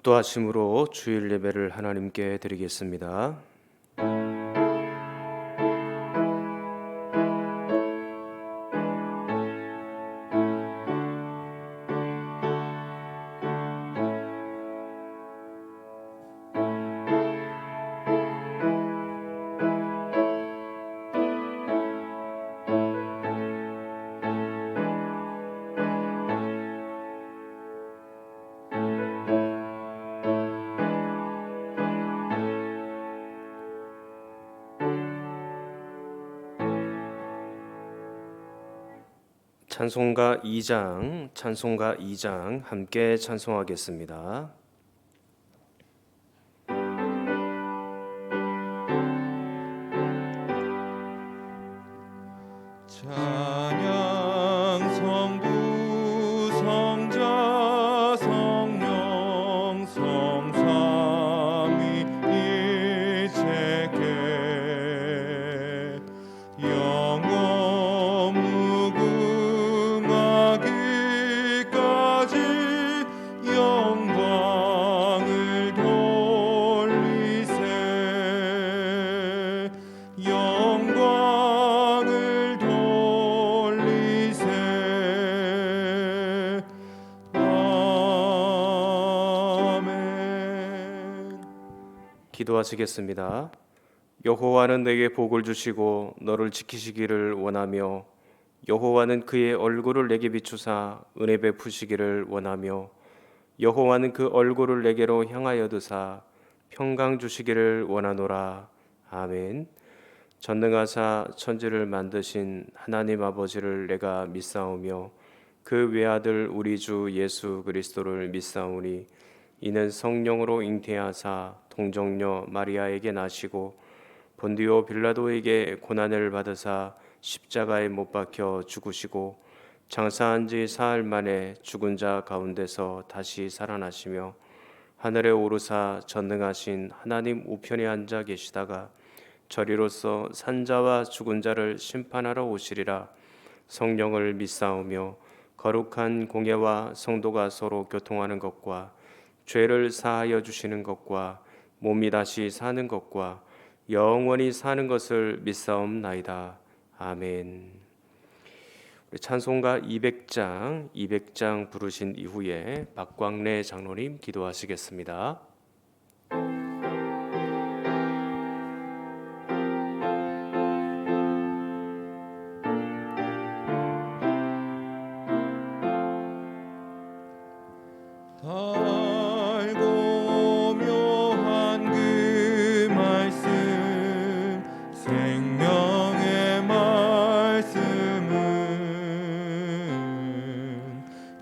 합도하심으로 주일 예배를 하나님께 드리겠습니다. 찬송가 2장 함께 찬송하겠습니다. 찬양 성부 성자 성령 성삼위 일체께 영원 무궁하기까지 영광을 돌리세 영광을 돌리세 아멘. 기도하시겠습니다. 여호와는 내게 복을 주시고 너를 지키시기를 원하며 여호와는 그의 얼굴을 내게 비추사 은혜 베푸시기를 원하며 여호와는 그 얼굴을 내게로 향하여 드사 평강 주시기를 원하노라. 아멘. 전능하사 천지를 만드신 하나님 아버지를 내가 믿사오며 그 외아들 우리 주 예수 그리스도를 믿사오니 이는 성령으로 잉태하사 동정녀 마리아에게 나시고 본디오 빌라도에게 고난을 받으사 십자가에 못 박혀 죽으시고 장사한 지 사흘 만에 죽은 자 가운데서 다시 살아나시며 하늘에 오르사 전능하신 하나님 우편에 앉아 계시다가 저리로서 산자와 죽은 자를 심판하러 오시리라. 성령을 믿사오며 거룩한 공예와 성도가 서로 교통하는 것과 죄를 사하여 주시는 것과 몸이 다시 사는 것과 영원히 사는 것을 믿사옵나이다. 아멘. 우리 찬송가 200장 부르신 이후에 박광래 장로님 기도하시겠습니다. 달고 묘한 그 말씀 생명의 말씀은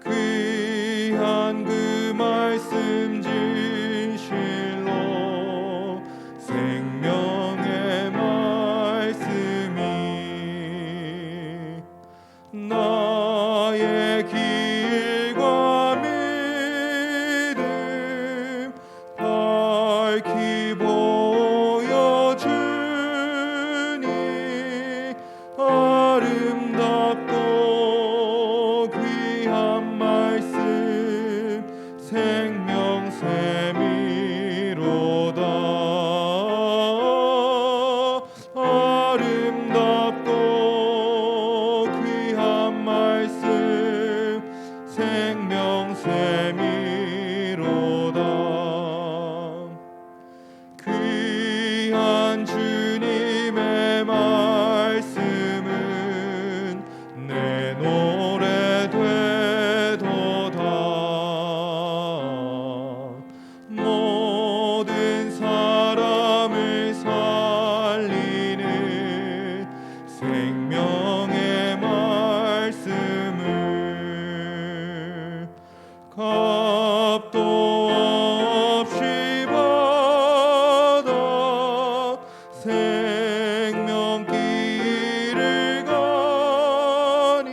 귀한 그 말씀 진실로 생명의 말씀이 나의 길과 믿음 밝히 보여주니 아름답고 귀한 말씀 생명샘이로다. 아름답고 귀한 말씀 생명샘이로다. 귀한 주님의 말씀은 내 노래 되도다. 모든 사람을 살리는 생명의 말씀을 값도 없이 받아 생명길을 가니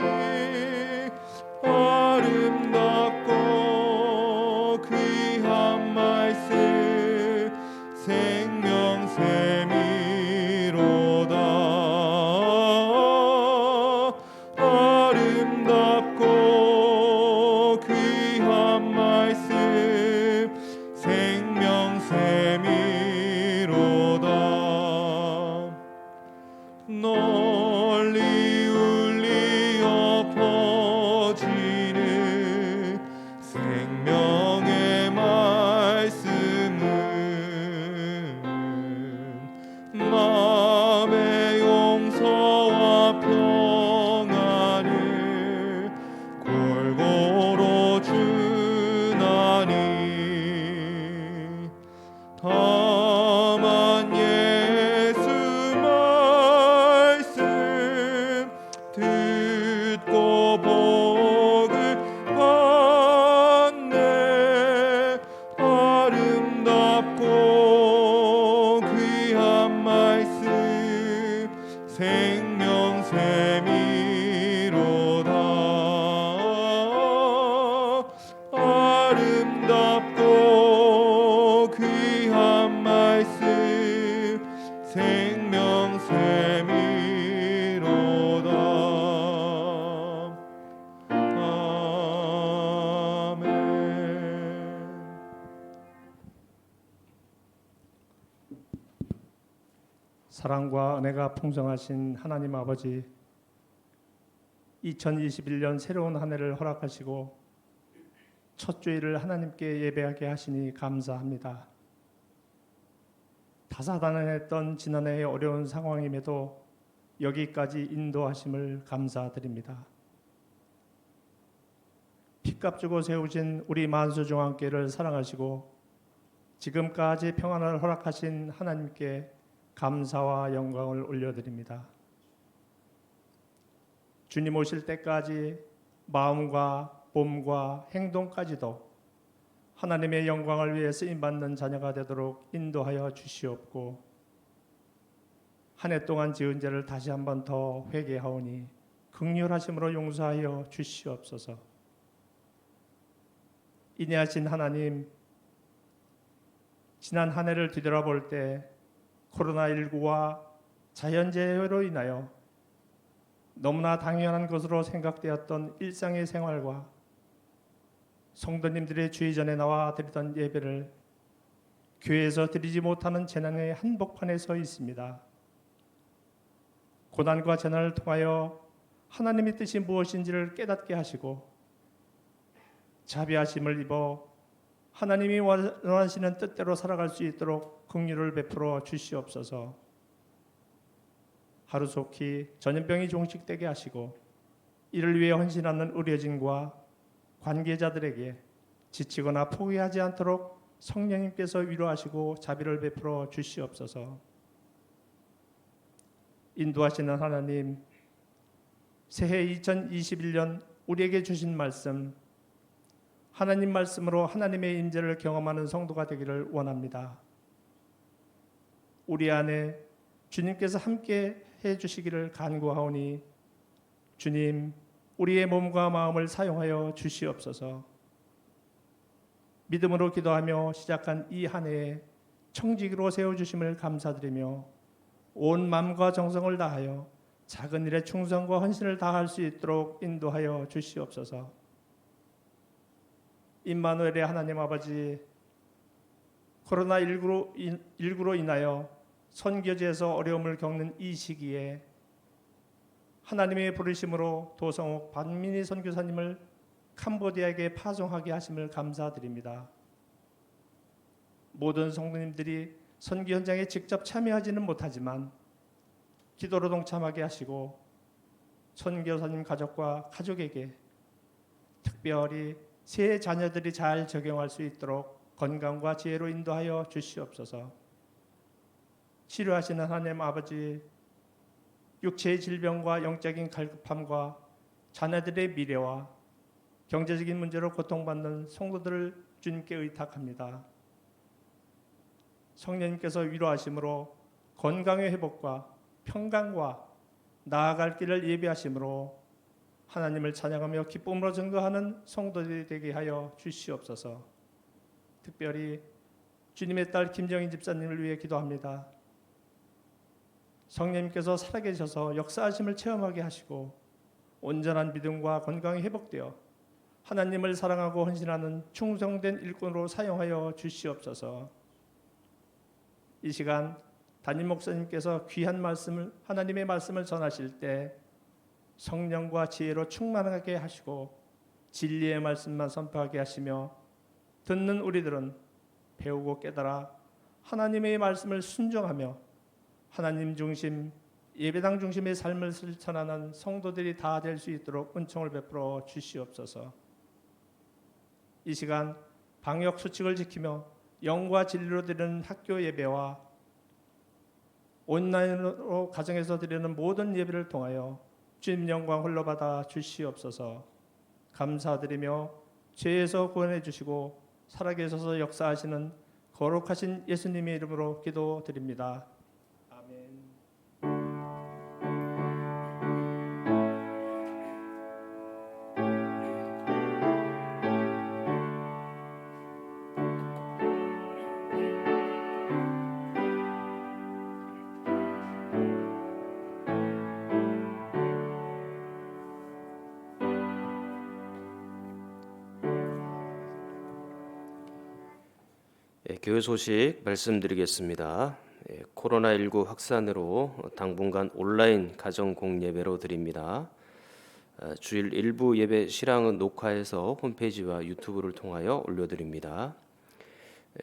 듣고 복을 받네. 아름답고 귀한 말씀 생명샘이로다. 아름답고 귀한 말씀 생명샘이로다. 아멘. 사랑과 은혜가 풍성하신 하나님 아버지, 2021년 새로운 한 해를 허락하시고 첫 주일을 하나님께 예배하게 하시니 감사합니다. 다사다난했던 지난해의 어려운 상황임에도 여기까지 인도하심을 감사드립니다. 피값 주고 세우신 우리 만수중앙교회를 사랑하시고 지금까지 평안을 허락하신 하나님께 감사와 영광을 올려드립니다. 주님 오실 때까지 마음과 몸과 행동까지도 하나님의 영광을 위해 쓰임받는 자녀가 되도록 인도하여 주시옵고, 한 해 동안 지은 죄를 다시 한 번 더 회개하오니 긍휼하심으로 용서하여 주시옵소서. 인내하신 하나님, 지난 한 해를 뒤돌아볼 때 코로나19와 자연재해로 인하여 너무나 당연한 것으로 생각되었던 일상의 생활과 성도님들의 주의 전에 나와 드리던 예배를 교회에서 드리지 못하는 재난의 한복판에 서 있습니다. 고난과 재난을 통하여 하나님의 뜻이 무엇인지를 깨닫게 하시고 자비하심을 입어 하나님이 원하시는 뜻대로 살아갈 수 있도록 긍휼을 베풀어 주시옵소서. 하루속히 전염병이 종식되게 하시고 이를 위해 헌신하는 의료진과 관계자들에게 지치거나 포기하지 않도록 성령님께서 위로하시고 자비를 베풀어 주시옵소서. 인도하시는 하나님, 새해 2021년 우리에게 주신 말씀, 하나님 말씀으로 하나님의 임재를 경험하는 성도가 되기를 원합니다. 우리 안에 주님께서 함께 해주시기를 간구하오니 주님, 우리의 몸과 마음을 사용하여 주시옵소서. 믿음으로 기도하며 시작한 이 한 해에 청지기로 세워주심을 감사드리며 온 마음과 정성을 다하여 작은 일에 충성과 헌신을 다할 수 있도록 인도하여 주시옵소서. 임마누엘의 하나님 아버지, 코로나19로 인하여 선교지에서 어려움을 겪는 이 시기에 하나님의 부르심으로 도성옥 반민희 선교사님을 캄보디아에게 파송하게 하심을 감사드립니다. 모든 성도님들이 선교 현장에 직접 참여하지는 못하지만 기도로 동참하게 하시고 선교사님 가족과 가족에게 특별히 새 자녀들이 잘 적용할 수 있도록 건강과 지혜로 인도하여 주시옵소서. 치료하시는 하나님 아버지, 육체의 질병과 영적인 갈급함과 자녀들의 미래와 경제적인 문제로 고통받는 성도들을 주님께 의탁합니다. 성령님께서 위로하심으로 건강의 회복과 평강과 나아갈 길을 예비하심으로 하나님을 찬양하며 기쁨으로 증거하는 성도들이 되게 하여 주시옵소서. 특별히 주님의 딸 김정인 집사님을 위해 기도합니다. 성령님께서 살아계셔서 역사하심을 체험하게 하시고 온전한 믿음과 건강이 회복되어 하나님을 사랑하고 헌신하는 충성된 일꾼으로 사용하여 주시옵소서. 이 시간 담임 목사님께서 귀한 말씀을, 하나님의 말씀을 전하실 때 성령과 지혜로 충만하게 하시고 진리의 말씀만 선포하게 하시며 듣는 우리들은 배우고 깨달아 하나님의 말씀을 순종하며 하나님 중심, 예배당 중심의 삶을 실천하는 성도들이 다 될 수 있도록 은총을 베풀어 주시옵소서. 이 시간 방역 수칙을 지키며 영과 진리로 드리는 학교 예배와 온라인으로 가정에서 드리는 모든 예배를 통하여 주님 영광 홀로 받아 주시옵소서. 감사드리며 죄에서 구원해 주시고 살아계셔서 역사하시는 거룩하신 예수님의 이름으로 기도드립니다. 아멘. 교회 소식 말씀드리겠습니다. 코로나19 확산으로 당분간 온라인 가정 공예배로 드립니다. 주일 일부 예배 실황은 녹화해서 홈페이지와 유튜브를 통하여 올려드립니다.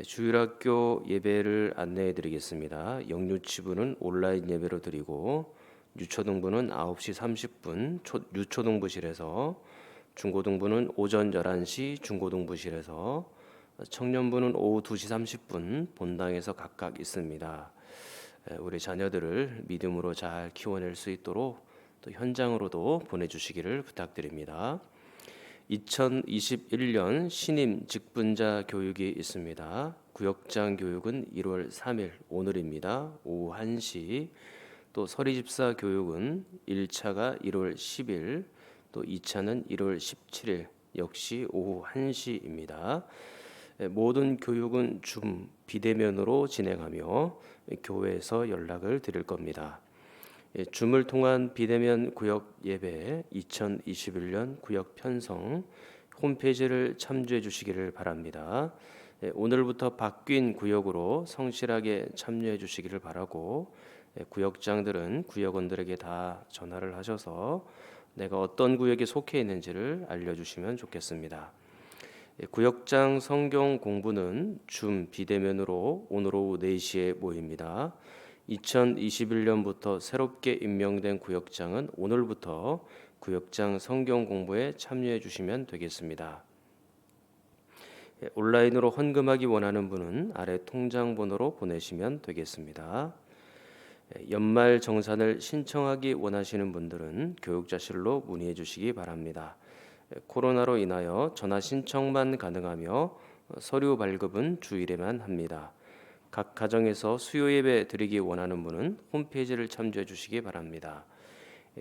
주일학교 예배를 안내해 드리겠습니다. 영유치부는 온라인 예배로 드리고 유초등부는 9시 30분 유초등부실에서, 중고등부는 오전 11시 중고등부실에서, 청년부는 오후 2시 30분 본당에서 각각 있습니다. 우리 자녀들을 믿음으로 잘 키워낼 수 있도록 또 현장으로도 보내주시기를 부탁드립니다. 2021년 신임 직분자 교육이 있습니다. 구역장 교육은 1월 3일 오늘입니다. 오후 1시. 또 서리집사 교육은 1차가 1월 10일, 또 2차는 1월 17일 역시 오후 1시입니다. 모든 교육은 줌 비대면으로 진행하며 교회에서 연락을 드릴 겁니다. 줌을 통한 비대면 구역 예배 2021년 구역 편성 홈페이지를 참조해 주시기를 바랍니다. 오늘부터 바뀐 구역으로 성실하게 참여해 주시기를 바라고, 구역장들은 구역원들에게 다 전화를 하셔서 내가 어떤 구역에 속해 있는지를 알려주시면 좋겠습니다. 구역장 성경 공부는 줌 비대면으로 오늘 오후 4시에 모입니다. 2021년부터 새롭게 임명된 구역장은 오늘부터 구역장 성경 공부에 참여해 주시면 되겠습니다. 온라인으로 헌금하기 원하는 분은 아래 통장 번호로 보내시면 되겠습니다. 연말 정산을 신청하기 원하시는 분들은 교육자실로 문의해 주시기 바랍니다. 코로나로 인하여 전화 신청만 가능하며 서류 발급은 주일에만 합니다. 각 가정에서 수요 예배 드리기 원하는 분은 홈페이지를 참조해 주시기 바랍니다.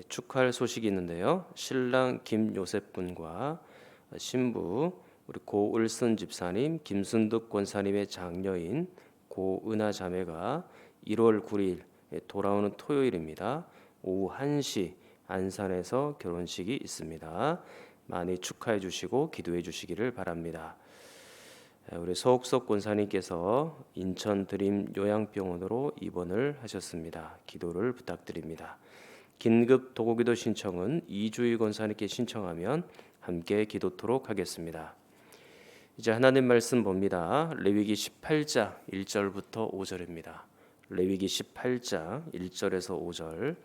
축하할 소식이 있는데요. 신랑 김요셉 군과 신부 우리 고을순 집사님, 김순득 권사님의 장녀인 고은하 자매가 1월 9일 돌아오는 토요일입니다. 오후 1시 안산에서 결혼식이 있습니다. 많이 축하해 주시고 기도해 주시기를 바랍니다. 우리 서옥석 권사님께서 인천 드림 요양병원으로 입원을 하셨습니다. 기도를 부탁드립니다. 긴급 도고기도 신청은 이주희 권사님께 신청하면 함께 기도토록 하겠습니다. 이제 하나님 말씀 봅니다. 레위기 18장 1절부터 5절입니다. 레위기 18장 1절에서 5절,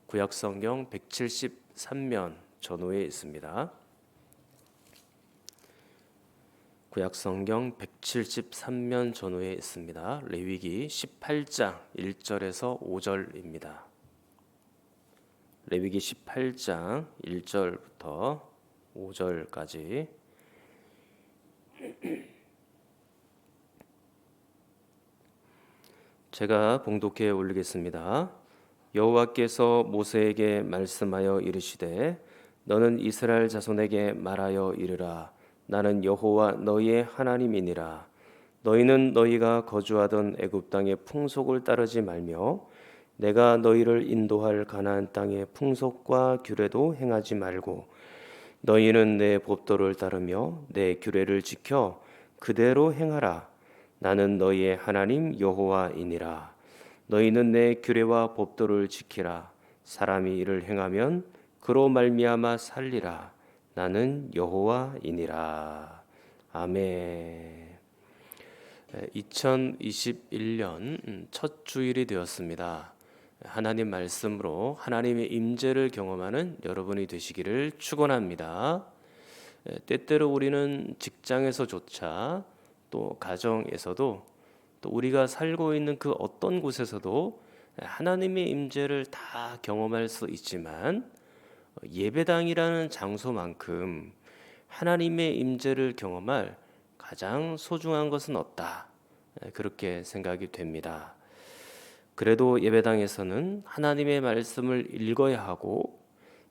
구약성경 173면 전후에 있습니다. 구약성경 173면 전후에 있습니다. 레위기 18장 1절에서 5절입니다. 레위기 18장 1절부터 5절까지. 제가 봉독해 올리겠습니다. 여호와께서 모세에게 말씀하여 이르시되 너는 이스라엘 자손에게 말하여 이르라. 나는 여호와 너희의 하나님이니라. 너희는 너희가 거주하던 애굽 땅의 풍속을 따르지 말며 내가 너희를 인도할 가나안 땅의 풍속과 규례도 행하지 말고 너희는 내 법도를 따르며 내 규례를 지켜 그대로 행하라. 나는 너희의 하나님 여호와이니라. 너희는 내 규례와 법도를 지키라. 사람이 이를 행하면 그로 말미암아 살리라. 나는 여호와이니라. 아멘. 2021년 첫 주일이 되었습니다. 하나님 말씀으로 하나님의 임재를 경험하는 여러분이 되시기를 축원합니다. 때때로 우리는 직장에서조차 또 가정에서도 또 우리가 살고 있는 그 어떤 곳에서도 하나님의 임재를 다 경험할 수 있지만 예배당이라는 장소만큼 하나님의 임재를 경험할 가장 소중한 것은 없다. 그렇게 생각이 됩니다. 그래도 예배당에서는 하나님의 말씀을 읽어야 하고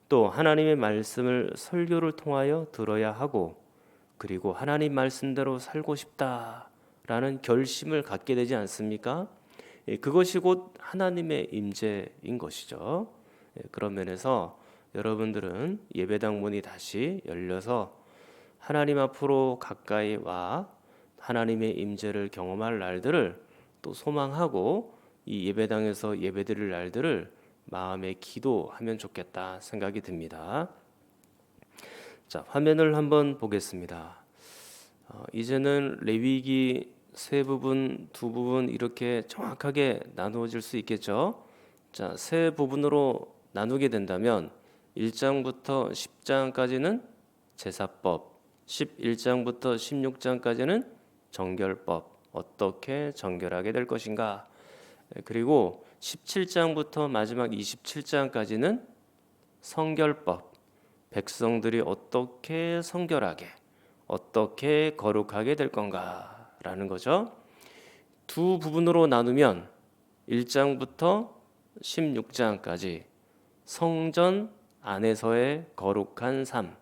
또 하나님의 말씀을 설교를 통하여 들어야 하고 그리고 하나님 말씀대로 살고 싶다라는 결심을 갖게 되지 않습니까? 그것이 곧 하나님의 임재인 것이죠. 그런 면에서 여러분들은 예배당 문이 다시 열려서 하나님 앞으로 가까이 와 하나님의 임재를 경험할 날들을 또 소망하고 이 예배당에서 예배드릴 날들을 마음에 기도하면 좋겠다 생각이 듭니다. 자, 화면을 한번 보겠습니다. 이제는 레위기 세 부분, 두 부분 이렇게 정확하게 나누어질 수 있겠죠. 자, 세 부분으로 나누게 된다면 1장부터 10장까지는 제사법, 11장부터 16장까지는 정결법, 어떻게 정결하게 될 것인가, 그리고 17장부터 마지막 27장까지는 성결법, 백성들이 어떻게 성결하게, 어떻게 거룩하게 될 건가라는 거죠. 두 부분으로 나누면 1장부터 16장까지 성전 안에서의 거룩한 삶,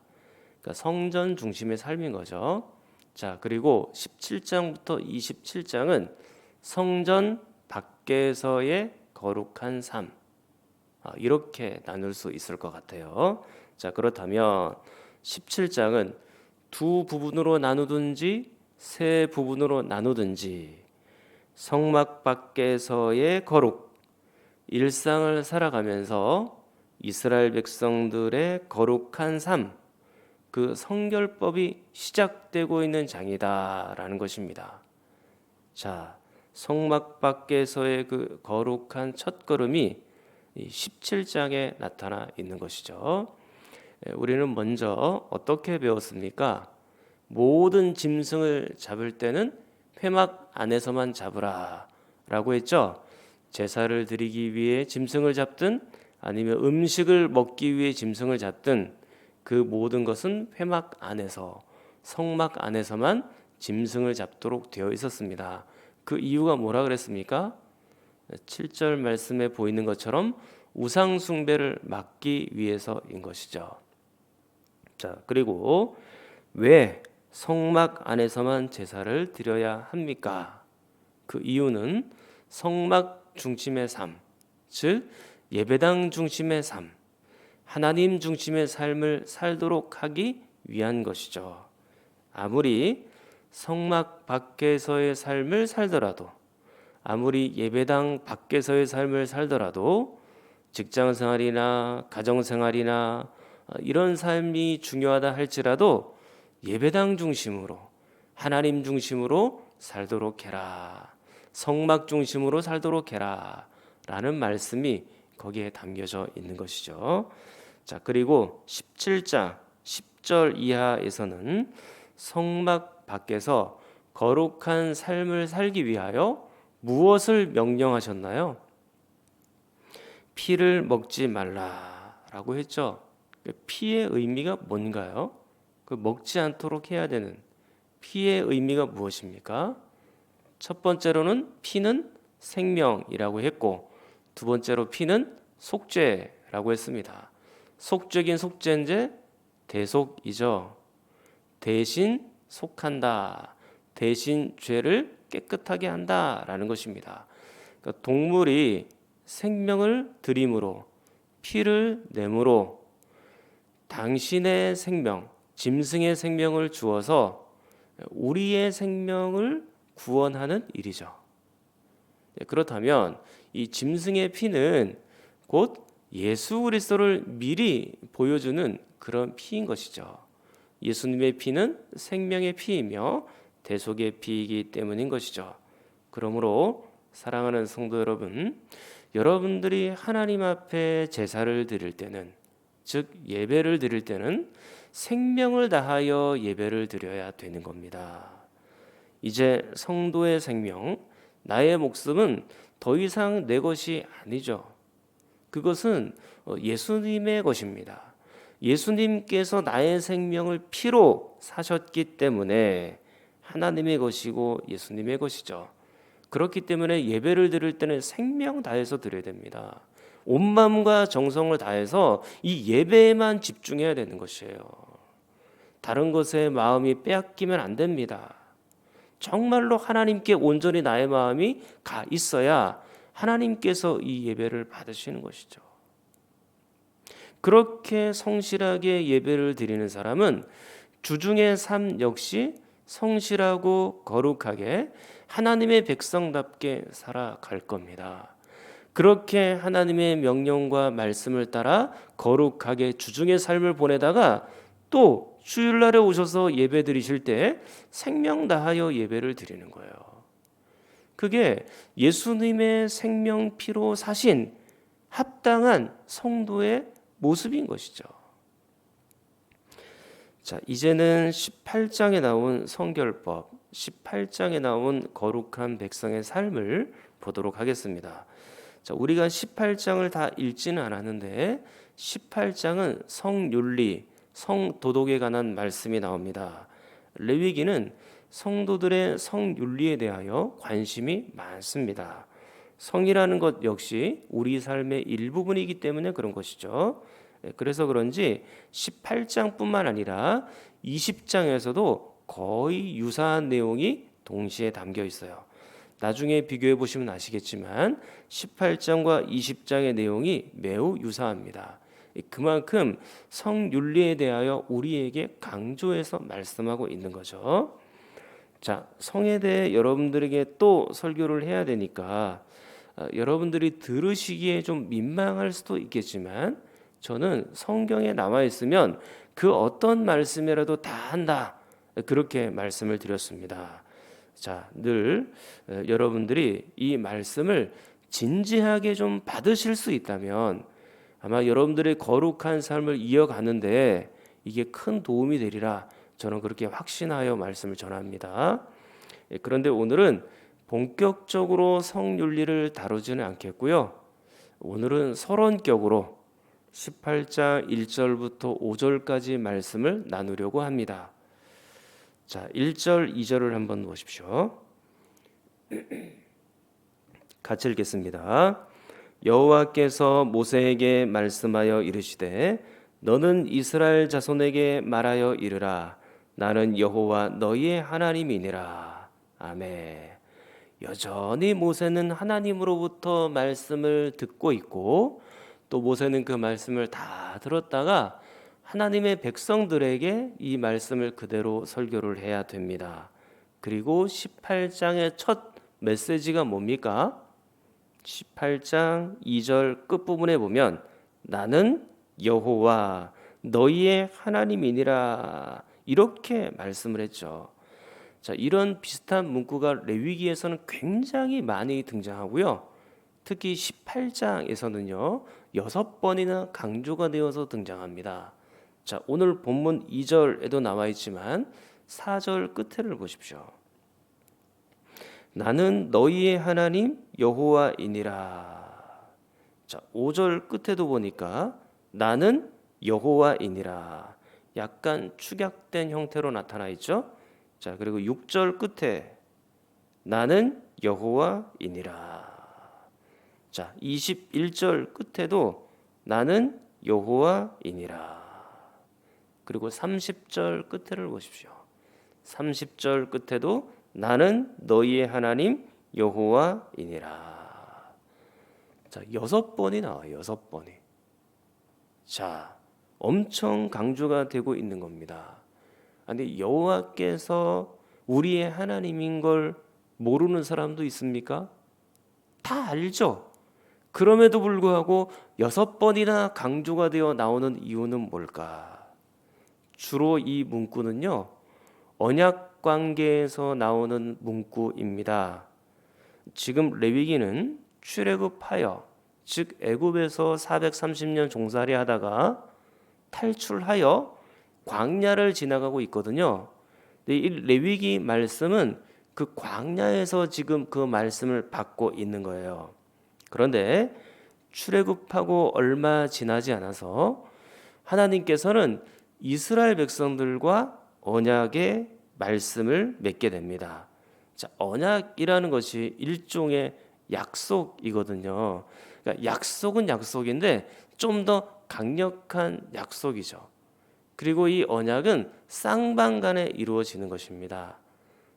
그러니까 성전 중심의 삶인 거죠. 자, 그리고 17장부터 27장은 성전 밖에서의 거룩한 삶, 이렇게 나눌 수 있을 것 같아요. 자, 그렇다면 17장은 두 부분으로 나누든지 세 부분으로 나누든지 성막 밖에서의 거룩, 일상을 살아가면서 이스라엘 백성들의 거룩한 삶, 그 성결법이 시작되고 있는 장이다라는 것입니다. 자, 성막 밖에서의 그 거룩한 첫걸음이 17장에 나타나 있는 것이죠. 우리는 먼저 어떻게 배웠습니까? 모든 짐승을 잡을 때는 회막 안에서만 잡으라 라고 했죠. 제사를 드리기 위해 짐승을 잡든 아니면 음식을 먹기 위해 짐승을 잡든 그 모든 것은 회막 안에서, 성막 안에서만 짐승을 잡도록 되어 있었습니다. 그 이유가 뭐라 그랬습니까? 7절 말씀에 보이는 것처럼 우상 숭배를 막기 위해서인 것이죠. 자, 그리고 왜 성막 안에서만 제사를 드려야 합니까? 그 이유는 성막 중심의 삶, 즉 예배당 중심의 삶, 하나님 중심의 삶을 살도록 하기 위한 것이죠. 아무리 성막 밖에서의 삶을 살더라도, 아무리 예배당 밖에서의 삶을 살더라도 직장 생활이나 가정 생활이나 이런 삶이 중요하다 할지라도 예배당 중심으로, 하나님 중심으로 살도록 해라, 성막 중심으로 살도록 해라 라는 말씀이 거기에 담겨져 있는 것이죠. 자, 그리고 17장 10절 이하에서는 성막 밖에서 거룩한 삶을 살기 위하여 무엇을 명령하셨나요? 피를 먹지 말라라고 했죠. 피의 의미가 뭔가요? 그 먹지 않도록 해야 되는 피의 의미가 무엇입니까? 첫 번째로는 피는 생명이라고 했고, 두 번째로 피는 속죄라고 했습니다. 속죄긴 속죄인데 대속이죠. 대신 속한다, 대신 죄를 깨끗하게 한다라는 것입니다. 그러니까 동물이 생명을 드림으로, 피를 내므로 당신의 생명, 짐승의 생명을 주어서 우리의 생명을 구원하는 일이죠. 그렇다면 이 짐승의 피는 곧 예수 그리스도를 미리 보여주는 그런 피인 것이죠. 예수님의 피는 생명의 피이며 대속의 피이기 때문인 것이죠. 그러므로 사랑하는 성도 여러분, 여러분들이 하나님 앞에 제사를 드릴 때는, 즉 예배를 드릴 때는 생명을 다하여 예배를 드려야 되는 겁니다. 이제 성도의 생명, 나의 목숨은 더 이상 내 것이 아니죠. 그것은 예수님의 것입니다. 예수님께서 나의 생명을 피로 사셨기 때문에 하나님의 것이고 예수님의 것이죠. 그렇기 때문에 예배를 드릴 때는 생명 다해서 드려야 됩니다. 온 마음과 정성을 다해서 이 예배에만 집중해야 되는 것이에요. 다른 것에 마음이 빼앗기면 안 됩니다. 정말로 하나님께 온전히 나의 마음이 가 있어야 하나님께서 이 예배를 받으시는 것이죠. 그렇게 성실하게 예배를 드리는 사람은 주중의 삶 역시 성실하고 거룩하게 하나님의 백성답게 살아갈 겁니다. 그렇게 하나님의 명령과 말씀을 따라 거룩하게 주중의 삶을 보내다가 또 주일날에 오셔서 예배 드리실 때 생명 다하여 예배를 드리는 거예요. 그게 예수님의 생명 피로 사신 합당한 성도의 모습인 것이죠. 자, 이제는 18장에 나온 성결법, 18장에 나온 거룩한 백성의 삶을 보도록 하겠습니다. 자, 우리가 18장을 다 읽지는 않았는데 18장은 성윤리, 성도덕에 관한 말씀이 나옵니다. 레위기는 성도들의 성윤리에 대하여 관심이 많습니다. 성이라는 것 역시 우리 삶의 일부분이기 때문에 그런 것이죠. 그래서 그런지 18장뿐만 아니라 20장에서도 거의 유사한 내용이 동시에 담겨 있어요. 나중에 비교해 보시면 아시겠지만 18장과 20장의 내용이 매우 유사합니다. 그만큼 성윤리에 대하여 우리에게 강조해서 말씀하고 있는 거죠. 자, 성에 대해 여러분들에게 또 설교를 해야 되니까 여러분들이 들으시기에 좀 민망할 수도 있겠지만 저는 성경에 나와 있으면 그 어떤 말씀이라도 다 한다, 그렇게 말씀을 드렸습니다. 자, 늘 여러분들이 이 말씀을 진지하게 좀 받으실 수 있다면 아마 여러분들의 거룩한 삶을 이어가는데 이게 큰 도움이 되리라, 저는 그렇게 확신하여 말씀을 전합니다. 그런데 오늘은 본격적으로 성윤리를 다루지는 않겠고요. 오늘은 서론격으로 18장 1절부터 5절까지 말씀을 나누려고 합니다. 자, 1절, 2절을 한번 보십시오. 같이 읽겠습니다. 여호와께서 모세에게 말씀하여 이르시되 너는 이스라엘 자손에게 말하여 이르라. 나는 여호와 너희의 하나님이니라. 아멘. 여전히 모세는 하나님으로부터 말씀을 듣고 있고 또 모세는 그 말씀을 다 들었다가 하나님의 백성들에게 이 말씀을 그대로 설교를 해야 됩니다. 그리고 18장의 첫 메시지가 뭡니까? 18장 2절 끝부분에 보면 나는 여호와 너희의 하나님이니라, 이렇게 말씀을 했죠. 자, 이런 비슷한 문구가 레위기에서는 굉장히 많이 등장하고요. 특히 18장에서는요 6번이나 강조가 되어서 등장합니다. 자, 오늘 본문 2절에도 나와 있지만 4절 끝에를 보십시오. 나는 너희의 하나님 여호와이니라. 자, 5절 끝에도 보니까 나는 여호와이니라, 약간 축약된 형태로 나타나 있죠. 자, 그리고 6절 끝에 나는 여호와이니라. 자, 21절 끝에도 나는 여호와이니라. 그리고 30절 끝에를 보십시오. 30절 끝에도 나는 너희의 하나님 여호와이니라. 자, 6번이 나와요. 6번이. 자, 엄청 강조가 되고 있는 겁니다. 근데 여호와께서 우리의 하나님인 걸 모르는 사람도 있습니까? 다 알죠. 그럼에도 불구하고 6번이나 강조가 되어 나오는 이유는 뭘까? 주로 이 문구는요 언약 관계에서 나오는 문구입니다. 지금 레위기는 출애굽하여, 즉 애굽에서 430년 종살이 하다가 탈출하여 광야를 지나가고 있거든요. 근데 이 레위기 말씀은 그 광야에서 지금 그 말씀을 받고 있는 거예요. 그런데 출애굽하고 얼마 지나지 않아서 하나님께서는 이스라엘 백성들과 언약의 말씀을 맺게 됩니다. 자, 언약이라는 것이 일종의 약속이거든요. 그러니까 약속은 약속인데 좀 더 강력한 약속이죠. 그리고 이 언약은 쌍방간에 이루어지는 것입니다.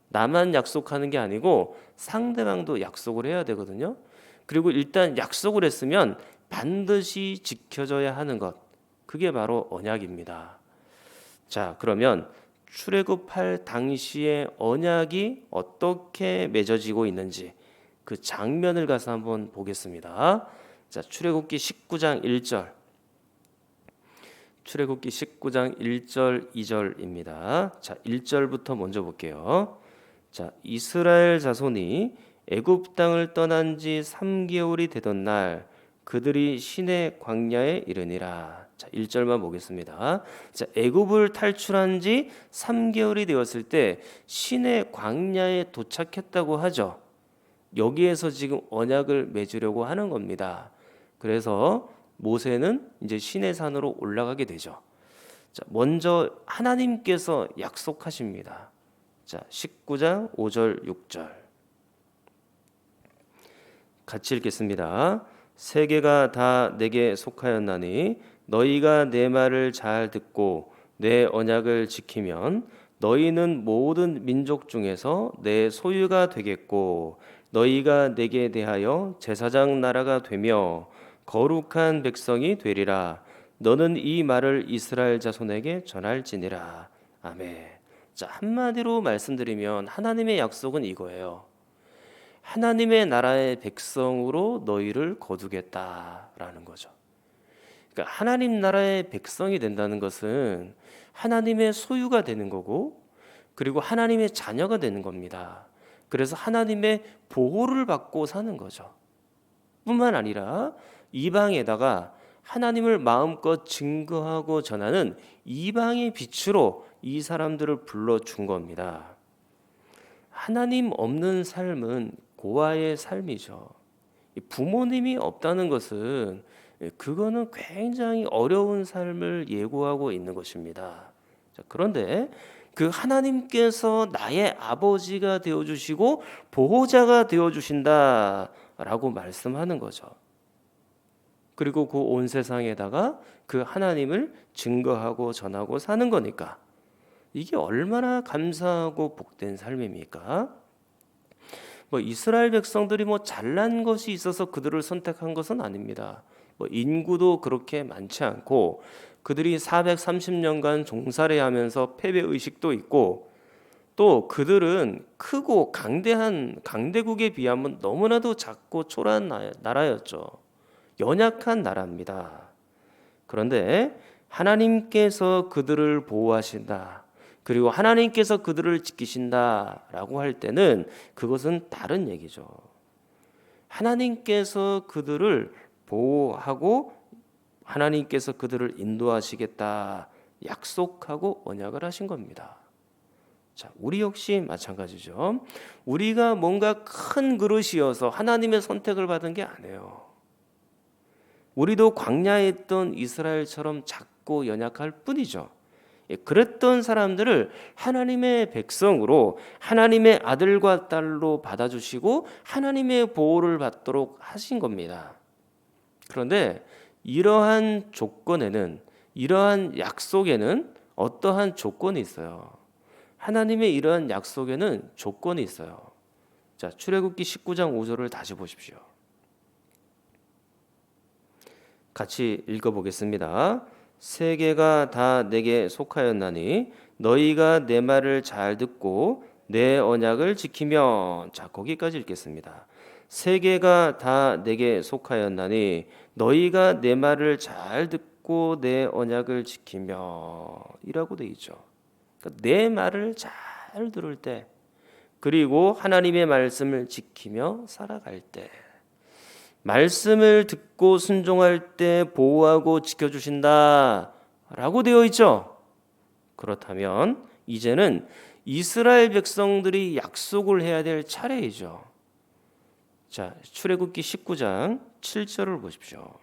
나만 약속하는 게 아니고 상대방도 약속을 해야 되거든요. 그리고 일단 약속을 했으면 반드시 지켜져야 하는 것, 그게 바로 언약입니다. 자, 그러면 출애굽할 당시의 언약이 어떻게 맺어지고 있는지 그 장면을 가서 한번 보겠습니다. 자, 출애굽기 19장 1절. 출애굽기 19장 1절 2절입니다. 자, 1절부터 먼저 볼게요. 자, 이스라엘 자손이 애굽 땅을 떠난 지 3개월이 되던 날 그들이 시내 광야에 이르니라. 자, 1절만 보겠습니다. 자, 애굽을 탈출한 지 3개월이 되었을 때 시내 광야에 도착했다고 하죠. 여기에서 지금 언약을 맺으려고 하는 겁니다. 그래서 모세는 이제 시내산으로 올라가게 되죠. 자, 먼저 하나님께서 약속하십니다. 자, 19장 5절 6절 같이 읽겠습니다. 세계가 다 내게 속하였나니 너희가 내 말을 잘 듣고 내 언약을 지키면 너희는 모든 민족 중에서 내 소유가 되겠고 너희가 내게 대하여 제사장 나라가 되며 거룩한 백성이 되리라. 너는 이 말을 이스라엘 자손에게 전할지니라. 아멘. 자, 한마디로 말씀드리면 하나님의 약속은 이거예요. 하나님의 나라의 백성으로 너희를 거두겠다라는 거죠. 그러니까 하나님 나라의 백성이 된다는 것은 하나님의 소유가 되는 거고, 그리고 하나님의 자녀가 되는 겁니다. 그래서 하나님의 보호를 받고 사는 거죠. 뿐만 아니라 이방에다가 하나님을 마음껏 증거하고 전하는 이방의 빛으로 이 사람들을 불러준 겁니다. 하나님 없는 삶은 고아의 삶이죠. 부모님이 없다는 것은 그거는 굉장히 어려운 삶을 예고하고 있는 것입니다. 자, 그런데 그 하나님께서 나의 아버지가 되어주시고 보호자가 되어주신다라고 말씀하는 거죠. 그리고 그 온 세상에다가 그 하나님을 증거하고 전하고 사는 거니까 이게 얼마나 감사하고 복된 삶입니까? 이스라엘 백성들이 잘난 것이 있어서 그들을 선택한 것은 아닙니다. 인구도 그렇게 많지 않고 그들이 430년간 종살이하면서 패배 의식도 있고, 또 그들은 크고 강대한 강대국에 비하면 너무나도 작고 초라한 나라였죠. 연약한 나라입니다. 그런데 하나님께서 그들을 보호하신다, 그리고 하나님께서 그들을 지키신다라고 할 때는 그것은 다른 얘기죠. 하나님께서 그들을 보호하고 하나님께서 그들을 인도하시겠다 약속하고 언약을 하신 겁니다. 자, 우리 역시 마찬가지죠. 우리가 뭔가 큰 그릇이어서 하나님의 선택을 받은 게 아니에요. 우리도 광야에 있던 이스라엘처럼 작고 연약할 뿐이죠. 그랬던 사람들을 하나님의 백성으로, 하나님의 아들과 딸로 받아주시고 하나님의 보호를 받도록 하신 겁니다. 그런데 이러한 조건에는, 이러한 약속에는 어떠한 조건이 있어요. 하나님의 이러한 약속에는 조건이 있어요. 자, 출애굽기 19장 5절을 다시 보십시오. 같이 읽어보겠습니다. 세계가 다 내게 속하였나니 너희가 내 말을 잘 듣고 내 언약을 지키면, 자, 거기까지 읽겠습니다. 세계가 다 내게 속하였나니 너희가 내 말을 잘 듣고 내 언약을 지키며 이라고 돼 있죠. 그러니까 내 말을 잘 들을 때, 그리고 하나님의 말씀을 지키며 살아갈 때, 말씀을 듣고 순종할 때 보호하고 지켜주신다 라고 되어 있죠. 그렇다면 이제는 이스라엘 백성들이 약속을 해야 될 차례이죠. 자, 출애굽기 19장 7절을 보십시오.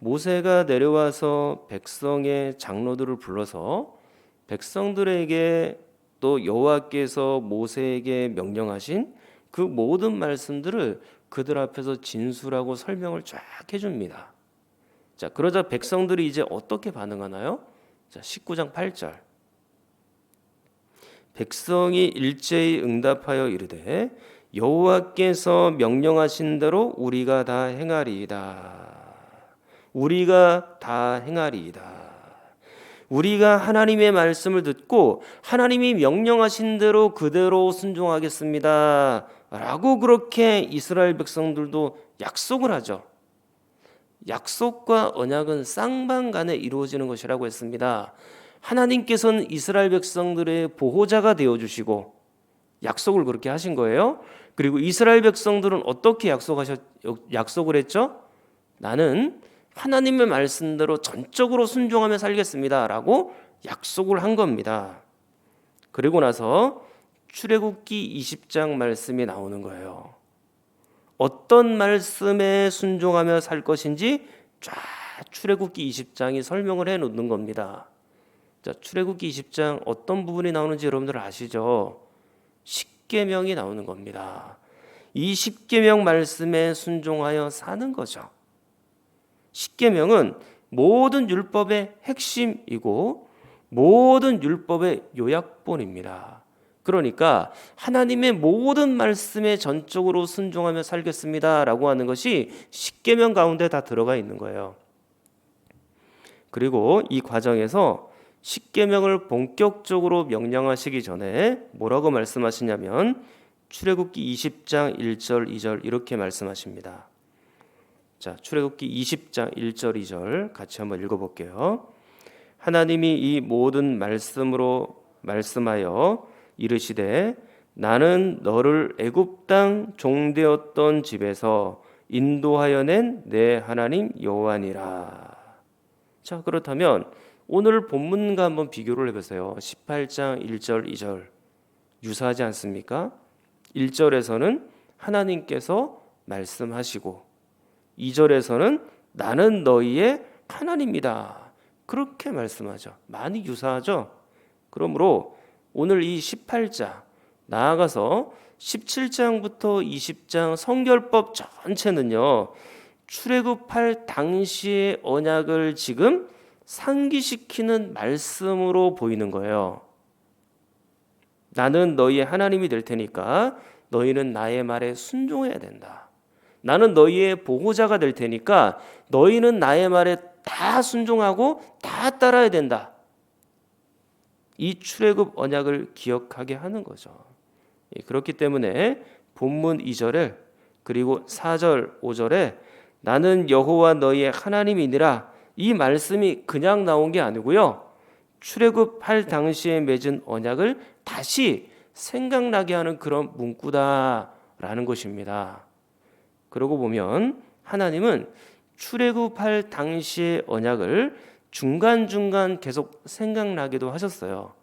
모세가 내려와서 백성의 장로들을 불러서 백성들에게 또 여호와께서 모세에게 명령하신 그 모든 말씀들을 그들 앞에서 진술하고 설명을 쫙 해줍니다. 자, 그러자 백성들이 이제 어떻게 반응하나요? 자, 19장 8절. 백성이 일제히 응답하여 이르되 여호와께서 명령하신 대로 우리가 다 행하리이다. 우리가 다 행하리이다. 우리가 하나님의 말씀을 듣고 하나님이 명령하신 대로 그대로 순종하겠습니다. 라고 그렇게 이스라엘 백성들도 약속을 하죠. 약속과 언약은 쌍방간에 이루어지는 것이라고 했습니다. 하나님께서는 이스라엘 백성들의 보호자가 되어주시고 약속을 그렇게 하신 거예요. 그리고 이스라엘 백성들은 어떻게 약속을 했죠? 나는 하나님의 말씀대로 전적으로 순종하며 살겠습니다 라고 약속을 한 겁니다. 그리고 나서 출애굽기 20장 말씀이 나오는 거예요. 어떤 말씀에 순종하며 살 것인지 쫙 출애굽기 20장이 설명을 해놓는 겁니다. 자, 출애굽기 20장 어떤 부분이 나오는지 여러분들 아시죠? 십계명이 나오는 겁니다. 이 십계명 말씀에 순종하여 사는 거죠. 십계명은 모든 율법의 핵심이고 모든 율법의 요약본입니다. 그러니까 하나님의 모든 말씀에 전적으로 순종하며 살겠습니다라고 하는 것이 십계명 가운데 다 들어가 있는 거예요. 그리고 이 과정에서 십계명을 본격적으로 명령하시기 전에 뭐라고 말씀하시냐면 출애굽기 20장 1절 2절 이렇게 말씀하십니다. 자, 출애굽기 20장 1절 2절 같이 한번 읽어볼게요. 하나님이 이 모든 말씀으로 말씀하여 이르시되 나는 너를 애굽 땅 종되었던 집에서 인도하여 낸 내 하나님 여호와니라. 자, 그렇다면 오늘 본문과 한번 비교를 해보세요. 18장 1절 2절 유사하지 않습니까? 1절에서는 하나님께서 말씀하시고 2절에서는 나는 너희의 하나님이다. 그렇게 말씀하죠. 많이 유사하죠. 그러므로 오늘 이 18장 나아가서 17장부터 20장 성결법 전체는요. 출애굽할 당시의 언약을 지금 상기시키는 말씀으로 보이는 거예요. 나는 너희의 하나님이 될 테니까 너희는 나의 말에 순종해야 된다. 나는 너희의 보호자가 될 테니까 너희는 나의 말에 다 순종하고 다 따라야 된다. 이 출애굽 언약을 기억하게 하는 거죠. 그렇기 때문에 본문 2절에 그리고 4절 5절에 나는 여호와 너희의 하나님이니라 이 말씀이 그냥 나온 게 아니고요. 출애굽할 당시에 맺은 언약을 다시 생각나게 하는 그런 문구다라는 것입니다. 그러고 보면 하나님은 출애굽할 당시의 언약을 중간중간 계속 생각나기도 하셨어요.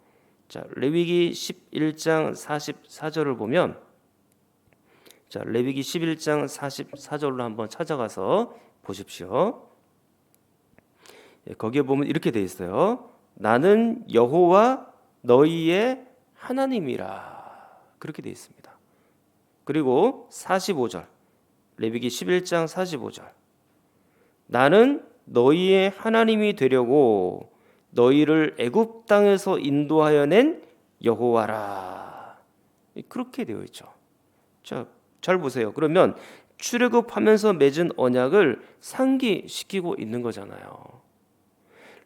자, 레위기 11장 44절을 보면 자, 레위기 11장 44절로 한번 찾아가서 보십시오. 거기에 보면 이렇게 돼 있어요. 나는 여호와 너희의 하나님이라. 그렇게 돼 있습니다. 그리고 45절. 레위기 11장 45절. 나는 너희의 하나님이 되려고 너희를 애굽 땅에서 인도하여 낸 여호와라. 그렇게 되어 있죠. 자, 잘 보세요. 그러면 출애굽하면서 맺은 언약을 상기시키고 있는 거잖아요.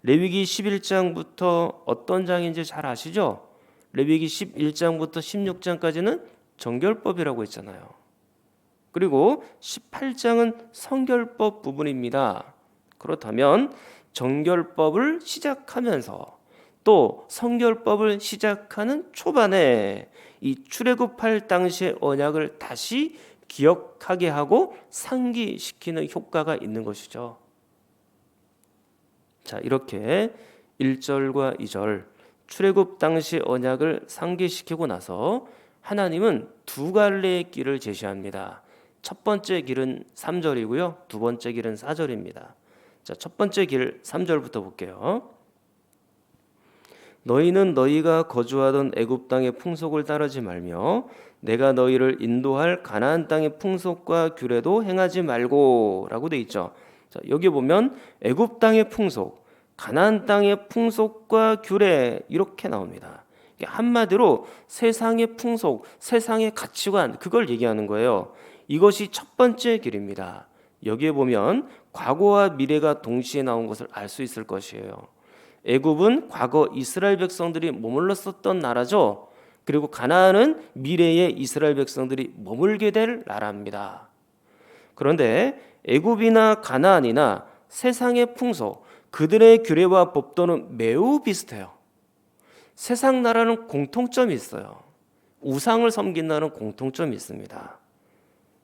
레위기 11장부터 어떤 장인지 잘 아시죠? 레위기 11장부터 16장까지는 정결법이라고 했잖아요. 그리고 18장은 성결법 부분입니다. 그렇다면 정결법을 시작하면서 또 성결법을 시작하는 초반에 이 출애굽할 당시의 언약을 다시 기억하게 하고 상기시키는 효과가 있는 것이죠. 자, 이렇게 1절과 2절 출애굽 당시 언약을 상기시키고 나서 하나님은 두 갈래의 길을 제시합니다. 첫 번째 길은 3절이고요. 두 번째 길은 4절입니다. 자, 첫 번째 길 3절부터 볼게요. 너희는 너희가 거주하던 애굽 땅의 풍속을 따르지 말며 내가 너희를 인도할 가나안 땅의 풍속과 규례도 행하지 말고라고 돼 있죠. 자, 여기 보면 애굽 땅의 풍속, 가나안 땅의 풍속과 규례 이렇게 나옵니다. 한마디로 세상의 풍속, 세상의 가치관 그걸 얘기하는 거예요. 이것이 첫 번째 길입니다. 여기에 보면 과거와 미래가 동시에 나온 것을 알 수 있을 것이에요. 애굽은 과거 이스라엘 백성들이 머물렀었던 나라죠. 그리고 가나안은 미래의 이스라엘 백성들이 머물게 될 나라입니다. 그런데 애굽이나 가나안이나 세상의 풍속, 그들의 규례와 법도는 매우 비슷해요. 세상 나라는 공통점이 있어요. 우상을 섬긴다는 공통점이 있습니다.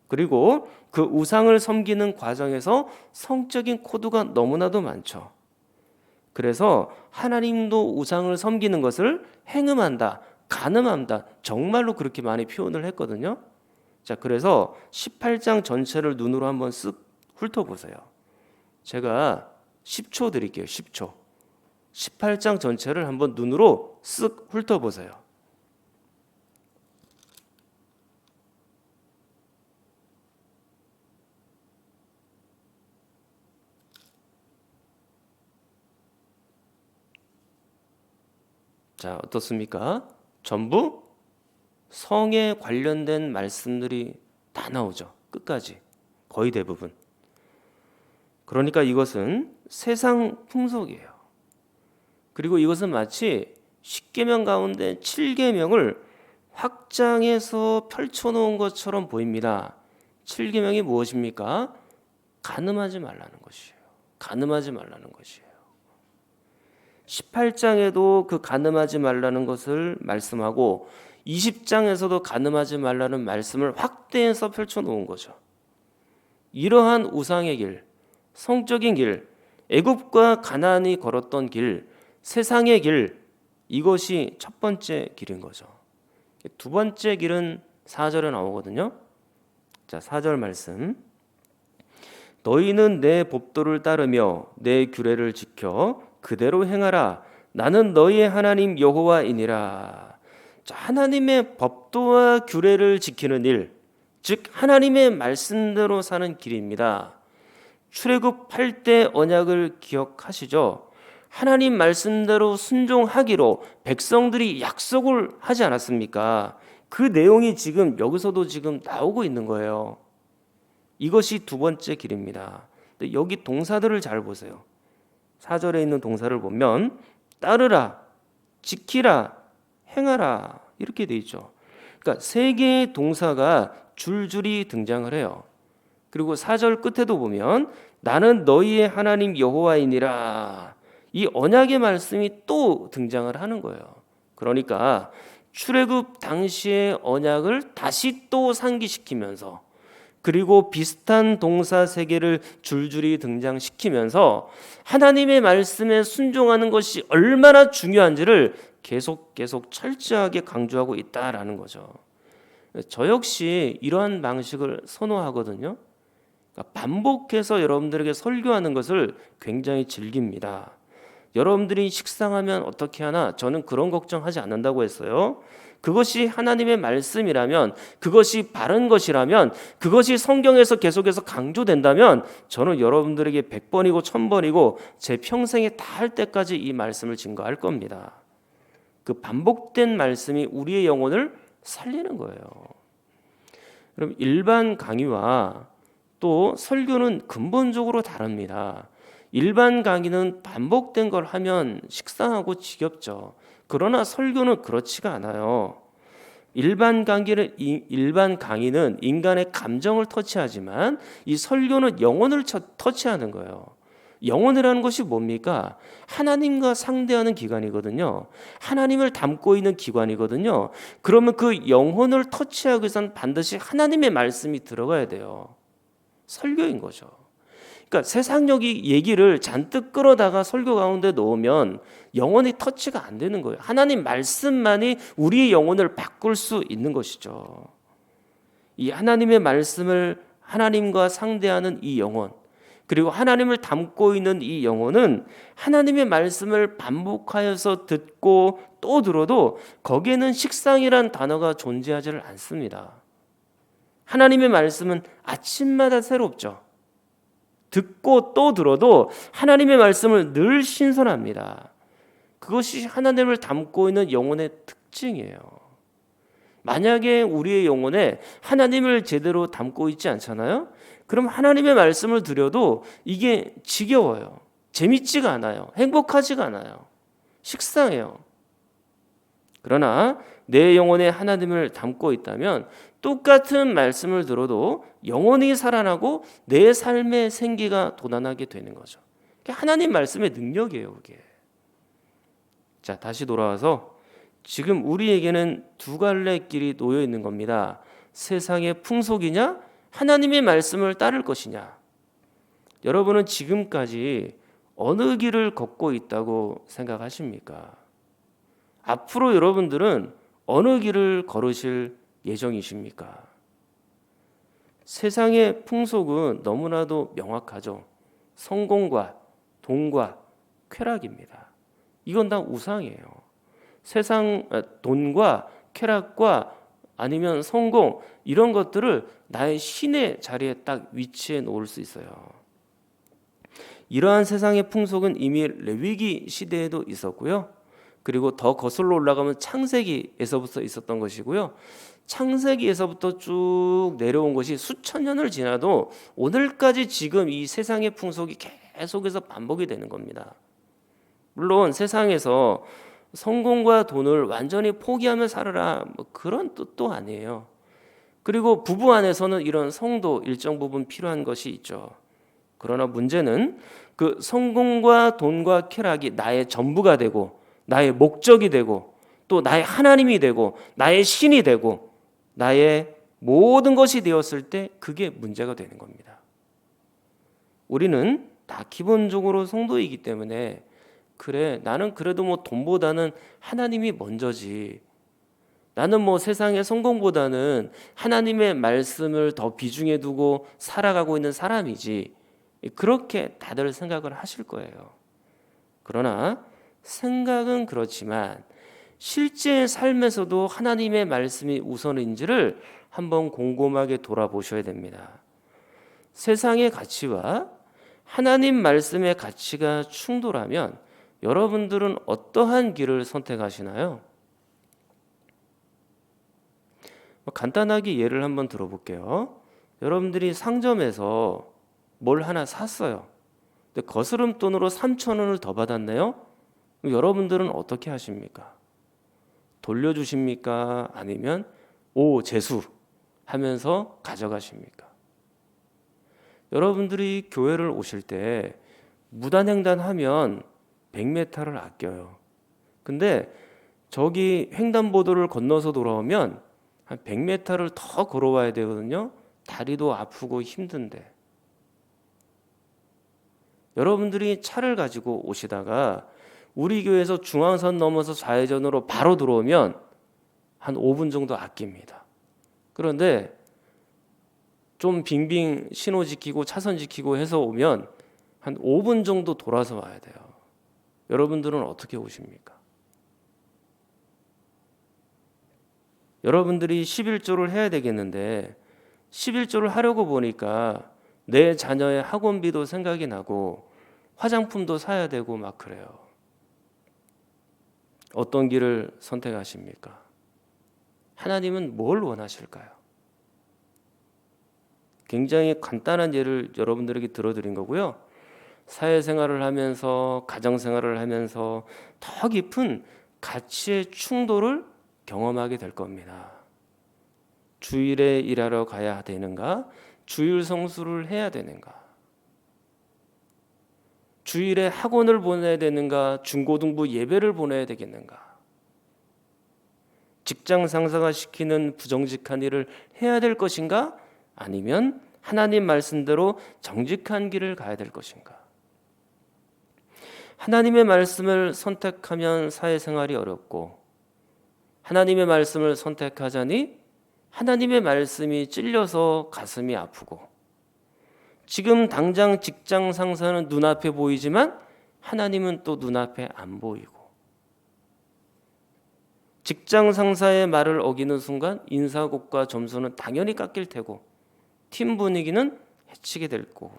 그리고 그 우상을 섬기는 과정에서 성적인 코드가 너무나도 많죠. 그래서 하나님도 우상을 섬기는 것을 행음한다, 간음한다, 정말로 그렇게 많이 표현을 했거든요. 자, 그래서 18장 전체를 눈으로 한번 쓱 훑어보세요. 제가 10초 드릴게요. 10초. 18장 전체를 한번 눈으로 쓱 훑어보세요. 자, 어떻습니까? 전부 성에 관련된 말씀들이 다 나오죠. 끝까지. 거의 대부분. 그러니까 이것은 세상 풍속이에요. 그리고 이것은 마치 10계명 가운데 7계명을 확장해서 펼쳐놓은 것처럼 보입니다. 7계명이 무엇입니까? 간음하지 말라는 것이에요. 간음하지 말라는 것이에요. 18장에도 그 간음하지 말라는 것을 말씀하고 20장에서도 간음하지 말라는 말씀을 확대해서 펼쳐놓은 거죠. 이러한 우상의 길, 성적인 길, 애굽과 가나안이 걸었던 길, 세상의 길, 이것이 첫 번째 길인 거죠. 두 번째 길은 4절에 나오거든요. 자, 4절 말씀. 너희는 내 법도를 따르며 내 규례를 지켜 그대로 행하라. 나는 너희의 하나님 여호와이니라. 자, 하나님의 법도와 규례를 지키는 일, 즉 하나님의 말씀대로 사는 길입니다. 출애굽할 때 언약을 기억하시죠? 하나님 말씀대로 순종하기로 백성들이 약속을 하지 않았습니까? 그 내용이 지금 여기서도 지금 나오고 있는 거예요. 이것이 두 번째 길입니다. 여기 동사들을 잘 보세요. 4절에 있는 동사를 보면 따르라, 지키라, 행하라 이렇게 돼 있죠. 그러니까 세 개의 동사가 줄줄이 등장을 해요. 그리고 4절 끝에도 보면 나는 너희의 하나님 여호와이니라, 이 언약의 말씀이 또 등장을 하는 거예요. 그러니까 출애굽 당시의 언약을 다시 또 상기시키면서, 그리고 비슷한 동사 세 개를 줄줄이 등장시키면서 하나님의 말씀에 순종하는 것이 얼마나 중요한지를 계속 철저하게 강조하고 있다라는 거죠. 저 역시 이러한 방식을 선호하거든요. 그러니까 반복해서 여러분들에게 설교하는 것을 굉장히 즐깁니다. 여러분들이 식상하면 어떻게 하나, 저는 그런 걱정하지 않는다고 했어요. 그것이 하나님의 말씀이라면, 그것이 바른 것이라면, 그것이 성경에서 계속해서 강조된다면 저는 여러분들에게 100번이고 1000번이고 제 평생에 다할 때까지 이 말씀을 증거할 겁니다. 그 반복된 말씀이 우리의 영혼을 살리는 거예요. 그럼 일반 강의와 또 설교는 근본적으로 다릅니다. 일반 강의는 반복된 걸 하면 식상하고 지겹죠. 그러나 설교는 그렇지가 않아요. 일반 강의는 인간의 감정을 터치하지만 이 설교는 영혼을 터치하는 거예요. 영혼이라는 것이 뭡니까? 하나님과 상대하는 기관이거든요. 하나님을 담고 있는 기관이거든요. 그러면 그 영혼을 터치하기 위해서는 반드시 하나님의 말씀이 들어가야 돼요. 설교인 거죠. 그러니까 세상적 얘기를 잔뜩 끌어다가 설교 가운데 넣으면 영혼이 터치가 안 되는 거예요. 하나님 말씀만이 우리의 영혼을 바꿀 수 있는 것이죠. 이 하나님의 말씀을, 하나님과 상대하는 이 영혼, 그리고 하나님을 담고 있는 이 영혼은 하나님의 말씀을 반복하여서 듣고 또 들어도 거기에는 식상이란 단어가 존재하지를 않습니다. 하나님의 말씀은 아침마다 새롭죠. 듣고 또 들어도 하나님의 말씀을 늘 신선합니다. 그것이 하나님을 담고 있는 영혼의 특징이에요. 만약에 우리의 영혼에 하나님을 제대로 담고 있지 않잖아요? 그럼 하나님의 말씀을 드려도 이게 지겨워요. 재밌지가 않아요. 행복하지가 않아요. 식상해요. 그러나 내 영혼에 하나님을 담고 있다면 똑같은 말씀을 들어도 영혼이 살아나고 내 삶의 생기가 돋아나게 되는 거죠. 하나님 말씀의 능력이에요, 그게. 자, 다시 돌아와서 지금 우리에게는 두 갈래 길이 놓여 있는 겁니다. 세상의 풍속이냐, 하나님의 말씀을 따를 것이냐. 여러분은 지금까지 어느 길을 걷고 있다고 생각하십니까? 앞으로 여러분들은 어느 길을 걸으실 예정이십니까? 세상의 풍속은 너무나도 명확하죠. 성공과 돈과 쾌락입니다. 이건 다 우상이에요. 돈과 쾌락과 아니면 성공 이런 것들을 나의 신의 자리에 딱 위치해 놓을 수 있어요. 이러한 세상의 풍속은 이미 레위기 시대에도 있었고요. 그리고 더 거슬러 올라가면 창세기에서부터 있었던 것이고요. 창세기에서부터 쭉 내려온 것이 수천 년을 지나도 오늘까지 지금 이 세상의 풍속이 계속해서 반복이 되는 겁니다. 물론 세상에서 성공과 돈을 완전히 포기하며 살아라 그런 뜻도 아니에요. 그리고 부부 안에서는 이런 성도 일정 부분 필요한 것이 있죠. 그러나 문제는 그 성공과 돈과 쾌락이 나의 전부가 되고 나의 목적이 되고 또 나의 하나님이 되고 나의 신이 되고 나의 모든 것이 되었을 때 그게 문제가 되는 겁니다. 우리는 다 기본적으로 성도이기 때문에 그래 나는 그래도 뭐 돈보다는 하나님이 먼저지, 나는 뭐 세상의 성공보다는 하나님의 말씀을 더 비중에 두고 살아가고 있는 사람이지, 그렇게 다들 생각을 하실 거예요. 그러나 생각은 그렇지만 실제 삶에서도 하나님의 말씀이 우선인지를 한번 곰곰하게 돌아보셔야 됩니다. 세상의 가치와 하나님 말씀의 가치가 충돌하면 여러분들은 어떠한 길을 선택하시나요? 간단하게 예를 한번 들어볼게요. 여러분들이 상점에서 뭘 하나 샀어요. 근데 거스름돈으로 3,000원을 더 받았네요. 그럼 여러분들은 어떻게 하십니까? 돌려주십니까? 아니면 오 재수 하면서 가져가십니까? 여러분들이 교회를 오실 때 무단횡단하면 100m를 아껴요. 근데 저기 횡단보도를 건너서 돌아오면 한 100m를 더 걸어와야 되거든요. 다리도 아프고 힘든데. 여러분들이 차를 가지고 오시다가 우리 교회에서 중앙선 넘어서 좌회전으로 바로 들어오면 한 5분 정도 아낍니다. 그런데 좀 빙빙 신호 지키고 차선 지키고 해서 오면 한 5분 정도 돌아서 와야 돼요. 여러분들은 어떻게 오십니까? 여러분들이 11조를 해야 되겠는데 11조를 하려고 보니까 내 자녀의 학원비도 생각이 나고 화장품도 사야 되고 막 그래요. 어떤 길을 선택하십니까? 하나님은 뭘 원하실까요? 굉장히 간단한 예를 여러분들에게 들어드린 거고요. 사회생활을 하면서 가정생활을 하면서 더 깊은 가치의 충돌을 경험하게 될 겁니다. 주일에 일하러 가야 되는가? 주일 성수를 해야 되는가? 주일에 학원을 보내야 되는가? 중고등부 예배를 보내야 되겠는가? 직장 상사가 시키는 부정직한 일을 해야 될 것인가? 아니면 하나님 말씀대로 정직한 길을 가야 될 것인가? 하나님의 말씀을 선택하면 사회생활이 어렵고 하나님의 말씀을 선택하자니 하나님의 말씀이 찔려서 가슴이 아프고 지금 당장 직장 상사는 눈앞에 보이지만 하나님은 또 눈앞에 안 보이고, 직장 상사의 말을 어기는 순간 인사고과 점수는 당연히 깎일 테고 팀 분위기는 해치게 될 거고,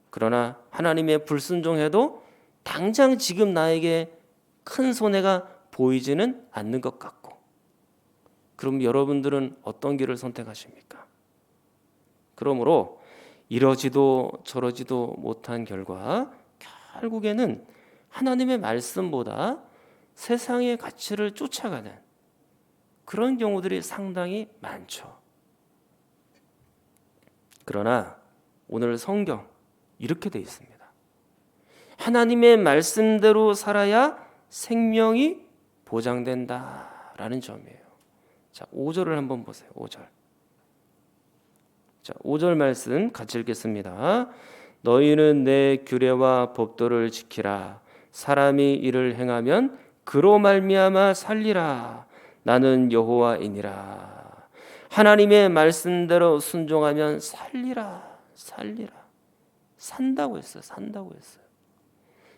그러나 하나님의 불순종해도 당장 지금 나에게 큰 손해가 보이지는 않는 것 같고, 그럼 여러분들은 어떤 길을 선택하십니까? 그러므로 이러지도 저러지도 못한 결과 결국에는 하나님의 말씀보다 세상의 가치를 쫓아가는 그런 경우들이 상당히 많죠. 그러나 오늘 성경 이렇게 돼 있습니다. 하나님의 말씀대로 살아야 생명이 보장된다라는 점이에요. 자, 5절을 한번 보세요. 5절. 자, 5절 말씀 같이 읽겠습니다. 너희는 내 규례와 법도를 지키라. 사람이 이를 행하면 그로 말미암아 살리라. 나는 여호와이니라. 하나님의 말씀대로 순종하면 살리라. 살리라. 산다고 했어요. 산다고 했어요.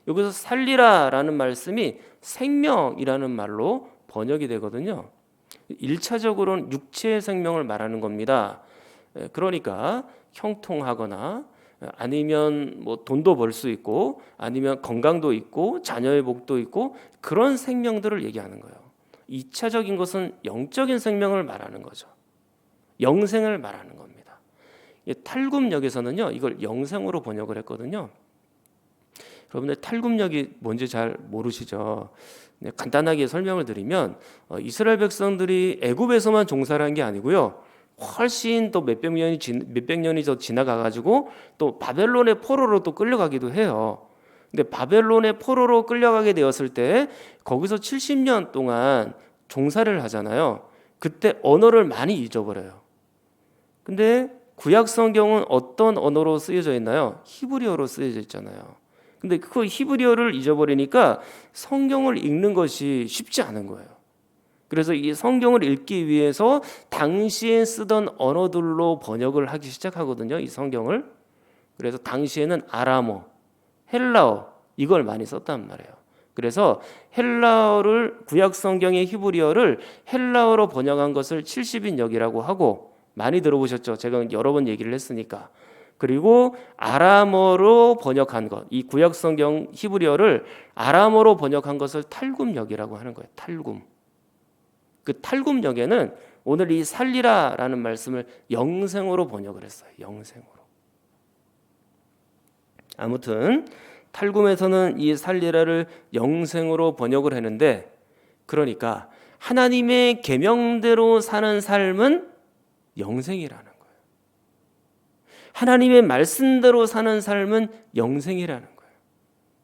여기서 살리라라는 말씀이 생명이라는 말로 번역이 되거든요. 1차적으로는 육체의 생명을 말하는 겁니다. 그러니까 형통하거나 아니면 뭐 돈도 벌 수 있고 아니면 건강도 있고 자녀의 복도 있고 그런 생명들을 얘기하는 거예요. 2차적인 것은 영적인 생명을 말하는 거죠. 영생을 말하는 겁니다. 탈굽역에서는요 이걸 영생으로 번역을 했거든요. 여러분들 탈굽역이 뭔지 잘 모르시죠? 간단하게 설명을 드리면 이스라엘 백성들이 애굽에서만 종살을 한 게 아니고요. 훨씬 또 몇백 년이 더 지나가가지고 또 바벨론의 포로로 또 끌려가기도 해요. 근데 바벨론의 포로로 끌려가게 되었을 때 거기서 70년 동안 종살을 하잖아요. 그때 언어를 많이 잊어버려요. 근데 구약 성경은 어떤 언어로 쓰여져 있나요? 히브리어로 쓰여져 있잖아요. 근데 그 히브리어를 잊어버리니까 성경을 읽는 것이 쉽지 않은 거예요. 그래서 이 성경을 읽기 위해서 당시에 쓰던 언어들로 번역을 하기 시작하거든요. 이 성경을. 그래서 당시에는 아람어, 헬라어 이걸 많이 썼단 말이에요. 그래서 헬라어를 구약 성경의 히브리어를 헬라어로 번역한 것을 70인역이라고 하고, 많이 들어보셨죠? 제가 여러 번 얘기를 했으니까. 그리고 아람어로 번역한 것, 이 구약 성경 히브리어를 아람어로 번역한 것을 탈굽역이라고 하는 거예요. 탈굽. 그 탈굽역에는 오늘 이 살리라라는 말씀을 영생으로 번역을 했어요. 영생으로. 아무튼 탈굽에서는 이 살리라를 영생으로 번역을 했는데, 그러니까 하나님의 계명대로 사는 삶은 영생이라는 거예요. 하나님의 말씀대로 사는 삶은 영생이라는 거예요.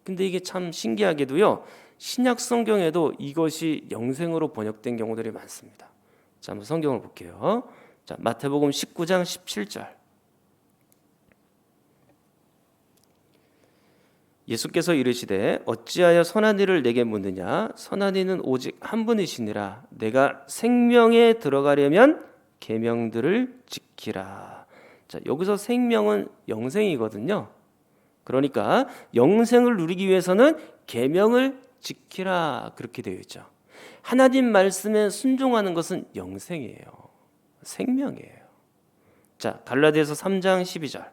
근데 이게 참 신기하게도요, 신약 성경에도 이것이 영생으로 번역된 경우들이 많습니다. 자, 한번 성경을 볼게요. 자, 마태복음 19장 17절. 예수께서 이르시되 어찌하여 선한 이를 내게 묻느냐? 선한 이는 오직 한 분이시니라. 내가 생명에 들어가려면 계명들을 지키라. 자, 여기서 생명은 영생이거든요. 그러니까 영생을 누리기 위해서는 계명을 지키라 그렇게 되어 있죠. 하나님 말씀에 순종하는 것은 영생이에요. 생명이에요. 자, 갈라디아서 3장 12절.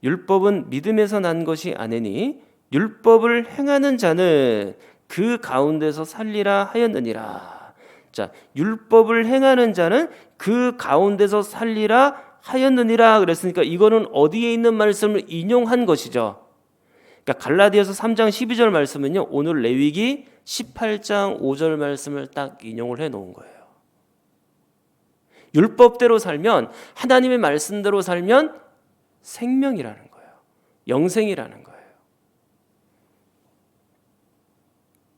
율법은 믿음에서 난 것이 아니니 율법을 행하는 자는 그 가운데서 살리라 하였느니라. 자, 율법을 행하는 자는 그 가운데서 살리라 하였느니라 그랬으니까 이거는 어디에 있는 말씀을 인용한 것이죠. 그러니까 갈라디아서 3장 12절 말씀은요, 오늘 레위기 18장 5절 말씀을 딱 인용을 해 놓은 거예요. 율법대로 살면, 하나님의 말씀대로 살면 생명이라는 거예요. 영생이라는 거예요.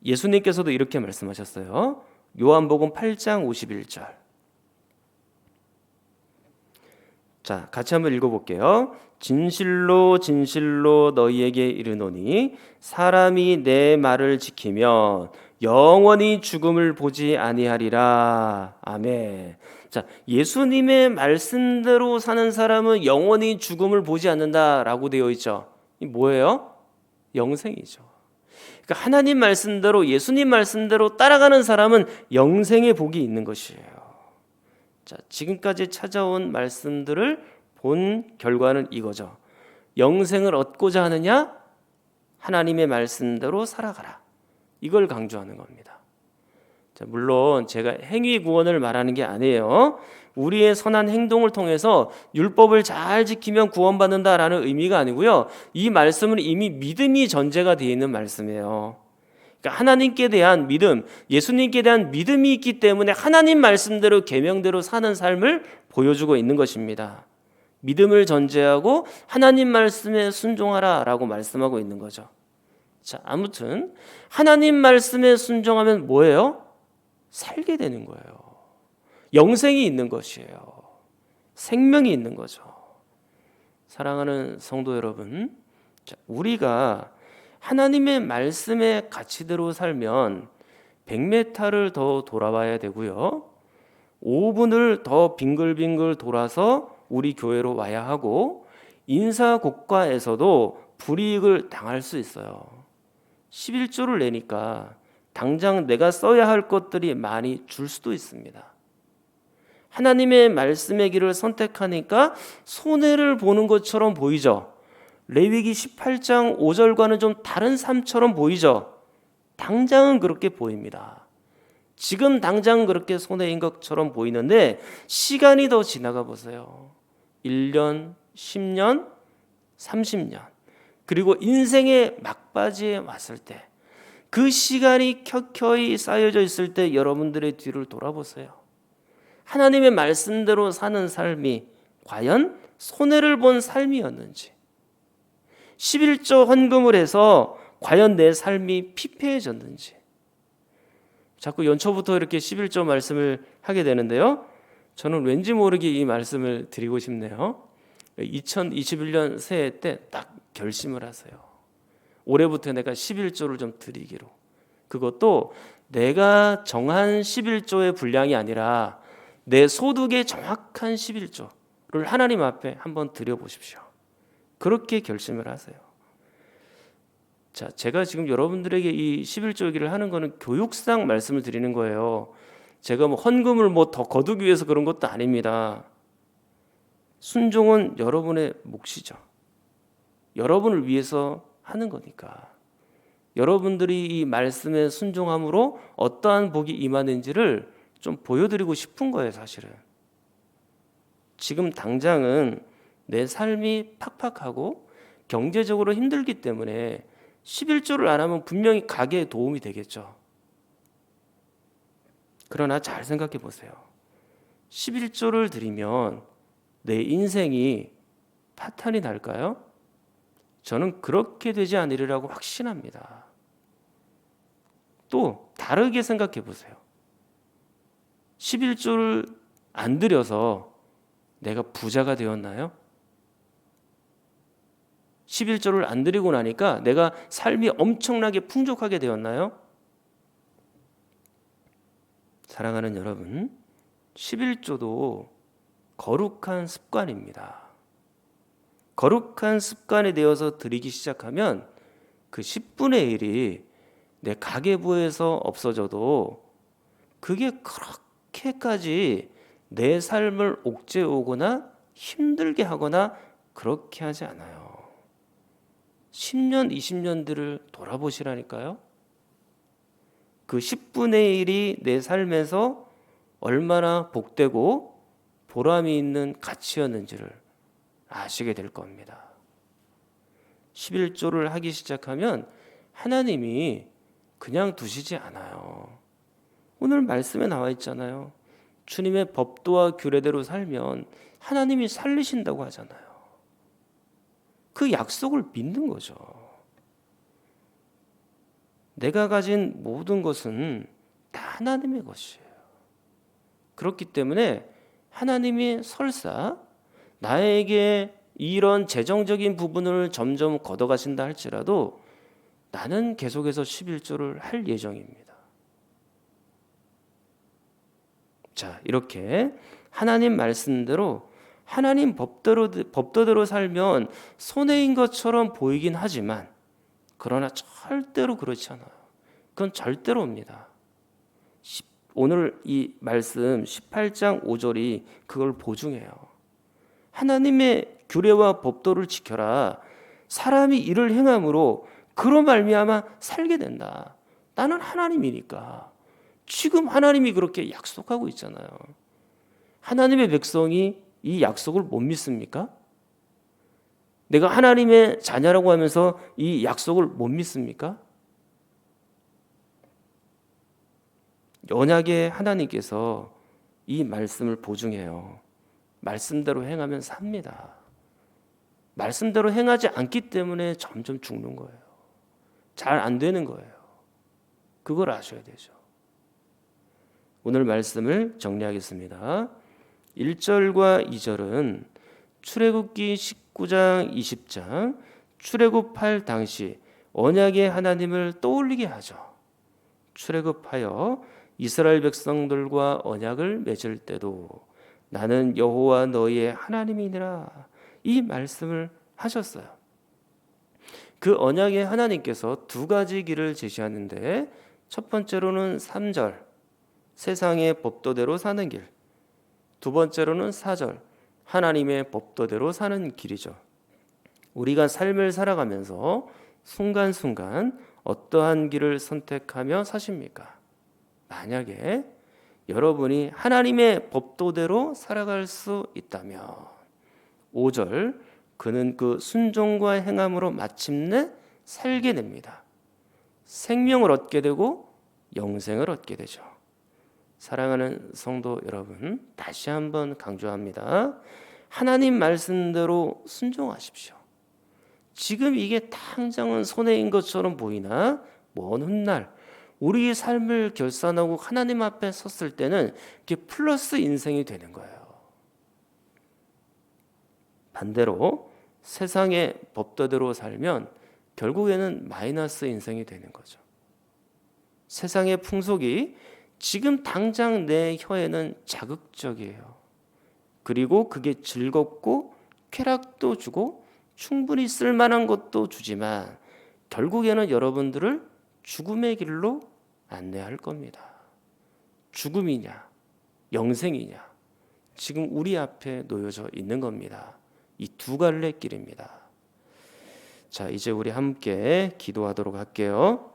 예수님께서도 이렇게 말씀하셨어요. 요한복음 8장 51절. 자, 같이 한번 읽어볼게요. 진실로 진실로 너희에게 이르노니 사람이 내 말을 지키면 영원히 죽음을 보지 아니하리라. 아멘. 자, 예수님의 말씀대로 사는 사람은 영원히 죽음을 보지 않는다라고 되어 있죠. 이 뭐예요? 영생이죠. 그러니까 하나님 말씀대로, 예수님 말씀대로 따라가는 사람은 영생의 복이 있는 것이에요. 자, 지금까지 찾아온 말씀들을 본 결과는 이거죠. 영생을 얻고자 하느냐? 하나님의 말씀대로 살아가라. 이걸 강조하는 겁니다. 자, 물론 제가 행위 구원을 말하는 게 아니에요. 우리의 선한 행동을 통해서 율법을 잘 지키면 구원받는다라는 의미가 아니고요. 이 말씀은 이미 믿음이 전제가 되어 있는 말씀이에요. 그러니까 하나님께 대한 믿음, 예수님께 대한 믿음이 있기 때문에 하나님 말씀대로 계명대로 사는 삶을 보여주고 있는 것입니다. 믿음을 전제하고 하나님 말씀에 순종하라라고 말씀하고 있는 거죠. 자, 아무튼 하나님 말씀에 순종하면 뭐예요? 살게 되는 거예요. 영생이 있는 것이에요. 생명이 있는 거죠. 사랑하는 성도 여러분, 자, 우리가 하나님의 말씀의 가치대로 살면 100m를 더 돌아와야 되고요. 5분을 더 빙글빙글 돌아서 우리 교회로 와야 하고 인사고과에서도 불이익을 당할 수 있어요. 11조를 내니까 당장 내가 써야 할 것들이 많이 줄 수도 있습니다. 하나님의 말씀의 길을 선택하니까 손해를 보는 것처럼 보이죠. 레위기 18장 5절과는 좀 다른 삶처럼 보이죠. 당장은 그렇게 보입니다. 지금 당장 그렇게 손해인 것처럼 보이는데 시간이 더 지나가 보세요. 1년, 10년, 30년 그리고 인생의 막바지에 왔을 때 그 시간이 켜켜이 쌓여져 있을 때 여러분들의 뒤를 돌아보세요. 하나님의 말씀대로 사는 삶이 과연 손해를 본 삶이었는지 11조 헌금을 해서 과연 내 삶이 피폐해졌는지 자꾸 연초부터 이렇게 11조 말씀을 하게 되는데요. 저는 왠지 모르게 이 말씀을 드리고 싶네요. 2021년 새해 때 딱 결심을 하세요. 올해부터 내가 11조를 좀 드리기로. 그것도 내가 정한 11조의 분량이 아니라 내 소득의 정확한 11조를 하나님 앞에 한번 드려보십시오. 그렇게 결심을 하세요. 자, 제가 지금 여러분들에게 이 11조 얘기를 하는 거는 교육상 말씀을 드리는 거예요. 제가 뭐 헌금을 뭐 더 거두기 위해서 그런 것도 아닙니다. 순종은 여러분의 몫이죠. 여러분을 위해서 하는 거니까. 여러분들이 이 말씀에 순종함으로 어떠한 복이 임하는지를 좀 보여드리고 싶은 거예요, 사실은. 지금 당장은 내 삶이 팍팍하고 경제적으로 힘들기 때문에 11조를 안 하면 분명히 가게에 도움이 되겠죠. 그러나 잘 생각해 보세요. 11조를 드리면 내 인생이 파탄이 날까요? 저는 그렇게 되지 않으리라고 확신합니다. 또 다르게 생각해 보세요. 11조를 안 드려서 내가 부자가 되었나요? 11조를 안 드리고 나니까 내가 삶이 엄청나게 풍족하게 되었나요? 사랑하는 여러분, 11조도 거룩한 습관입니다. 거룩한 습관이 되어서 드리기 시작하면 그 10분의 1이 내 가계부에서 없어져도 그게 그렇게까지 내 삶을 옥죄오거나 힘들게 하거나 그렇게 하지 않아요. 10년, 20년들을 돌아보시라니까요. 그 10분의 1이 내 삶에서 얼마나 복되고 보람이 있는 가치였는지를 아시게 될 겁니다. 11조를 하기 시작하면 하나님이 그냥 두시지 않아요. 오늘 말씀에 나와 있잖아요. 주님의 법도와 규례대로 살면 하나님이 살리신다고 하잖아요. 그 약속을 믿는 거죠. 내가 가진 모든 것은 다 하나님의 것이에요. 그렇기 때문에 하나님이 설사 나에게 이런 재정적인 부분을 점점 걷어가신다 할지라도 나는 계속해서 11조를 할 예정입니다. 자, 이렇게 하나님 말씀대로 하나님 법도대로 살면 손해인 것처럼 보이긴 하지만 그러나 절대로 그렇지 않아요. 그건 절대로입니다. 오늘 이 말씀 18장 5절이 그걸 보증해요. 하나님의 규례와 법도를 지켜라. 사람이 이를 행함으로 그로 말미암아 살게 된다. 나는 하나님이니까. 지금 하나님이 그렇게 약속하고 있잖아요. 하나님의 백성이 이 약속을 못 믿습니까? 내가 하나님의 자녀라고 하면서 이 약속을 못 믿습니까? 언약의 하나님께서 이 말씀을 보증해요. 말씀대로 행하면 삽니다. 말씀대로 행하지 않기 때문에 점점 죽는 거예요. 잘 안 되는 거예요. 그걸 아셔야 되죠. 오늘 말씀을 정리하겠습니다. 1절과 2절은 출애굽기 19장 20장 출애굽할 당시 언약의 하나님을 떠올리게 하죠. 출애굽하여 이스라엘 백성들과 언약을 맺을 때도 나는 여호와 너희의 하나님이니라 이 말씀을 하셨어요. 그 언약의 하나님께서 두 가지 길을 제시하는데 첫 번째로는 3절 세상의 법도대로 사는 길, 두 번째로는 4절 하나님의 법도대로 사는 길이죠. 우리가 삶을 살아가면서 순간순간 어떠한 길을 선택하며 사십니까? 만약에 여러분이 하나님의 법도대로 살아갈 수 있다면 5절 그는 그 순종과 행함으로 마침내 살게 됩니다. 생명을 얻게 되고 영생을 얻게 되죠. 사랑하는 성도 여러분, 다시 한번 강조합니다. 하나님 말씀대로 순종하십시오. 지금 이게 당장은 손해인 것처럼 보이나 먼 훗날 우리의 삶을 결산하고 하나님 앞에 섰을 때는 이게 플러스 인생이 되는 거예요. 반대로 세상의 법도대로 살면 결국에는 마이너스 인생이 되는 거죠. 세상의 풍속이 지금 당장 내 혀에는 자극적이에요. 그리고 그게 즐겁고 쾌락도 주고 충분히 쓸만한 것도 주지만 결국에는 여러분들을 죽음의 길로 안내할 겁니다. 죽음이냐 영생이냐 지금 우리 앞에 놓여져 있는 겁니다. 이 두 갈래 길입니다. 자, 이제 우리 함께 기도하도록 할게요.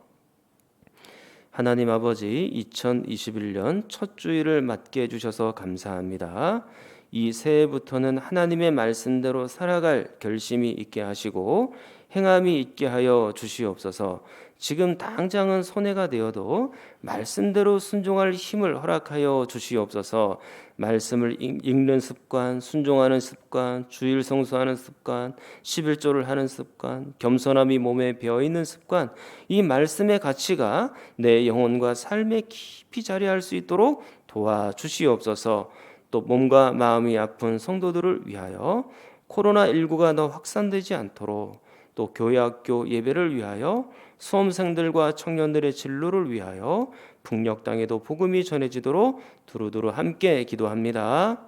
하나님 아버지, 2021년 첫 주일을 맞게 해주셔서 감사합니다. 이 새해부터는 하나님의 말씀대로 살아갈 결심이 있게 하시고 행함이 있게 하여 주시옵소서. 지금 당장은 손해가 되어도 말씀대로 순종할 힘을 허락하여 주시옵소서. 말씀을 읽는 습관, 순종하는 습관, 주일 성수하는 습관, 11조를 하는 습관, 겸손함이 몸에 배어있는 습관, 이 말씀의 가치가 내 영혼과 삶에 깊이 자리할 수 있도록 도와주시옵소서. 또 몸과 마음이 아픈 성도들을 위하여 코로나19가 더 확산되지 않도록, 또 교회 학교 예배를 위하여 수험생들과 청년들의 진로를 위하여 북녘 땅에도 복음이 전해지도록 두루두루 함께 기도합니다.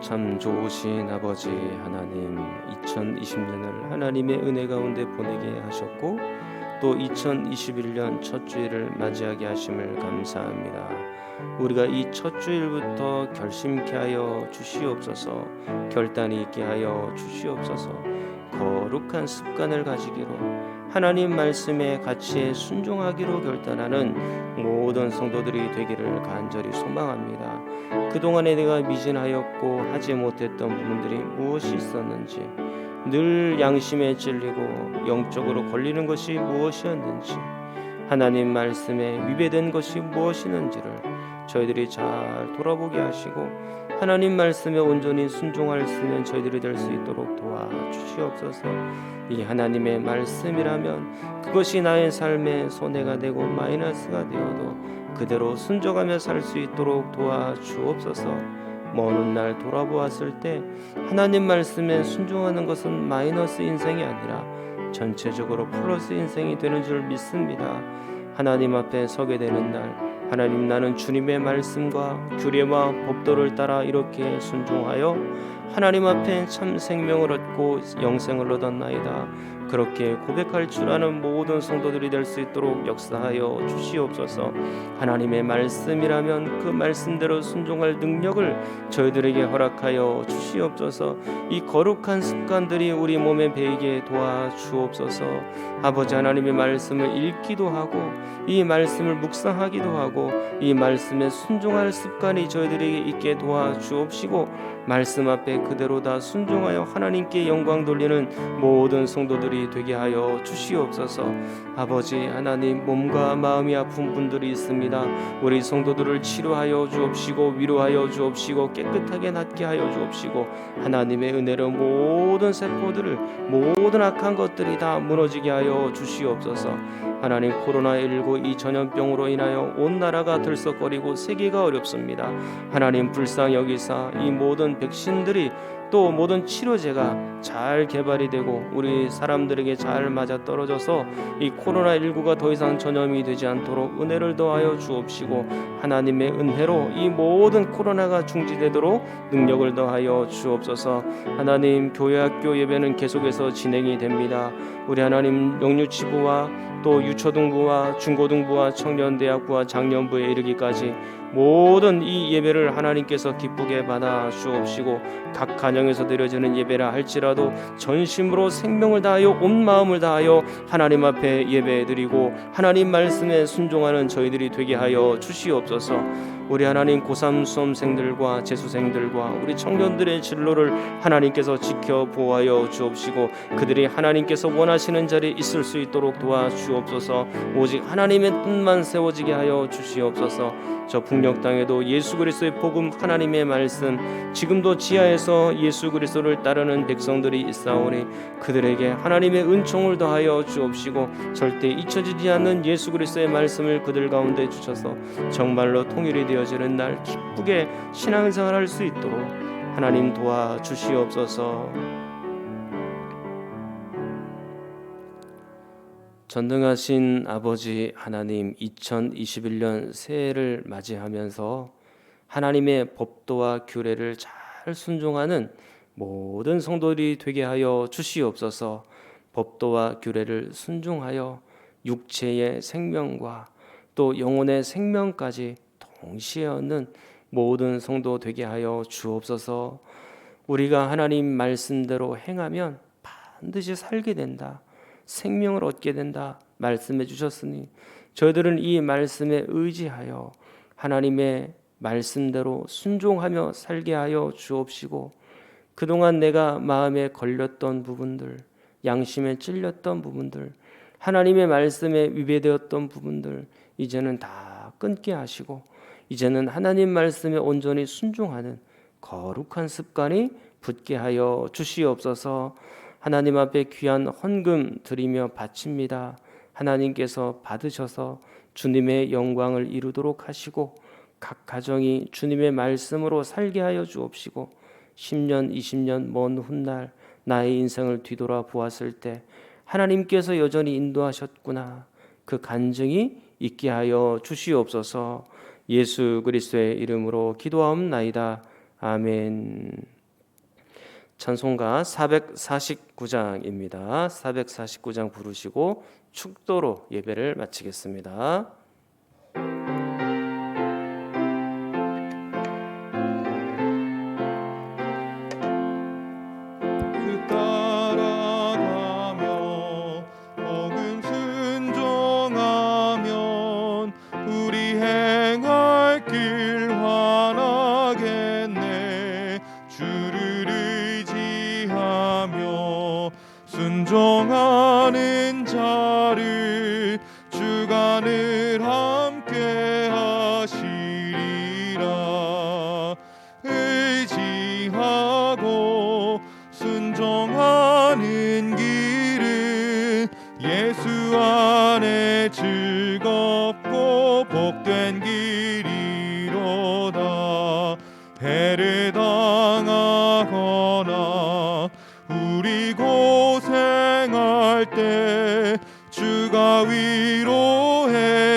참 좋으신 아버지 하나님, 2020년을 하나님의 은혜 가운데 보내게 하셨고 또 2021년 첫 주일을 맞이하게 하심을 감사합니다. 우리가 이 첫 주일부터 결심케 하여 주시옵소서. 결단이 있게 하여 주시옵소서. 거룩한 습관을 가지기로, 하나님 말씀의 가치에 순종하기로 결단하는 모든 성도들이 되기를 간절히 소망합니다. 그동안에 내가 미진하였고 하지 못했던 부분들이 무엇이 있었는지, 늘 양심에 찔리고 영적으로 걸리는 것이 무엇이었는지, 하나님 말씀에 위배된 것이 무엇이는지를 저희들이 잘 돌아보게 하시고 하나님 말씀에 온전히 순종할 수 있는 저희들이 될 수 있도록 도와주시옵소서. 이 하나님의 말씀이라면 그것이 나의 삶에 손해가 되고 마이너스가 되어도 그대로 순종하며 살 수 있도록 도와주옵소서. 먼 훗날 돌아보았을 때 하나님 말씀에 순종하는 것은 마이너스 인생이 아니라 전체적으로 플러스 인생이 되는 줄 믿습니다. 하나님 앞에 서게 되는 날, 하나님, 나는 주님의 말씀과 규례와 법도를 따라 이렇게 순종하여 하나님 앞에 참 생명을 얻고 영생을 얻었나이다. 그렇게 고백할 줄 아는 모든 성도들이 될 수 있도록 역사하여 주시옵소서. 하나님의 말씀이라면 그 말씀대로 순종할 능력을 저희들에게 허락하여 주시옵소서. 이 거룩한 습관들이 우리 몸에 배이게 도와주옵소서. 아버지, 하나님의 말씀을 읽기도 하고 이 말씀을 묵상하기도 하고 이 말씀에 순종할 습관이 저희들에게 있게 도와주옵시고, 말씀 앞에 그대로 다 순종하여 하나님께 영광 돌리는 모든 성도들이 되게 하여 주시옵소서. 아버지 하나님, 몸과 마음이 아픈 분들이 있습니다. 우리 성도들을 치료하여 주옵시고 위로하여 주옵시고 깨끗하게 낫게 하여 주옵시고, 하나님의 은혜로 모든 세포들을, 모든 악한 것들이 다 무너지게 하여 주시옵소서. 하나님, 코로나19 이 전염병으로 인하여 온 나라가 들썩거리고 세계가 어렵습니다. 하나님, 불쌍히 여기사 이 모든 백신들이 또 모든 치료제가 잘 개발이 되고 우리 사람들에게 잘 맞아 떨어져서 이 코로나19가 더 이상 전염이 되지 않도록 은혜를 더하여 주옵시고, 하나님의 은혜로 이 모든 코로나가 중지되도록 능력을 더하여 주옵소서. 하나님, 교회 학교 예배는 계속해서 진행이 됩니다. 우리 하나님, 영유치부와 또 유초등부와 중고등부와 청년대학부와 장년부에 이르기까지 모든 이 예배를 하나님께서 기쁘게 받아 주옵시고, 각 가정에서 드려지는 예배라 할지라도 전심으로 생명을 다하여 온 마음을 다하여 하나님 앞에 예배드리고 하나님 말씀에 순종하는 저희들이 되게 하여 주시옵소서. 우리 하나님, 고3 수험생들과 재수생들과 우리 청년들의 진로를 하나님께서 지켜 보호하여 주옵시고, 그들이 하나님께서 원하시는 자리에 있을 수 있도록 도와주옵소서. 오직 하나님의 뜻만 세워지게 하여 주시옵소서. 저 북녘 땅에도 예수 그리스도의 복음, 하나님의 말씀, 지금도 지하에서 예수 그리스도를 따르는 백성들이 있사오니 그들에게 하나님의 은총을 더하여 주옵시고, 절대 잊혀지지 않는 예수 그리스도의 말씀을 그들 가운데 주셔서 정말로 통일이 되어지는 날 기쁘게 신앙생활을 할 수 있도록 하나님 도와주시옵소서. 전능하신 아버지 하나님, 2021년 새해를 맞이하면서 하나님의 법도와 규례를 잘 순종하는 모든 성도들이 되게 하여 주시옵소서. 법도와 규례를 순종하여 육체의 생명과 또 영혼의 생명까지 동시에 얻는 모든 성도 되게 하여 주옵소서. 우리가 하나님 말씀대로 행하면 반드시 살게 된다, 생명을 얻게 된다 말씀해 주셨으니 저희들은 이 말씀에 의지하여 하나님의 말씀대로 순종하며 살게 하여 주옵시고, 그동안 내가 마음에 걸렸던 부분들, 양심에 찔렸던 부분들, 하나님의 말씀에 위배되었던 부분들 이제는 다 끊게 하시고, 이제는 하나님 말씀에 온전히 순종하는 거룩한 습관이 붙게 하여 주시옵소서. 하나님 앞에 귀한 헌금 드리며 바칩니다. 하나님께서 받으셔서 주님의 영광을 이루도록 하시고 각 가정이 주님의 말씀으로 살게 하여 주옵시고, 10년 20년 먼 훗날 나의 인생을 뒤돌아 보았을 때 하나님께서 여전히 인도하셨구나, 그 간증이 있게 하여 주시옵소서. 예수 그리스도의 이름으로 기도하옵나이다. 아멘. 찬송가 449장입니다. 449장 부르시고 축도로 예배를 마치겠습니다. 그 따라가며 복음 순종하면 우리 행할 길 환하겠네. 주를 의지하며 순종하는 자를 주가 늘 함께 하시리라. 의지하고 순종하는 길은 예수 안에 즐겁고 복된 길이로다. 배를 당하거나 우리 고생할 때 주가 위로해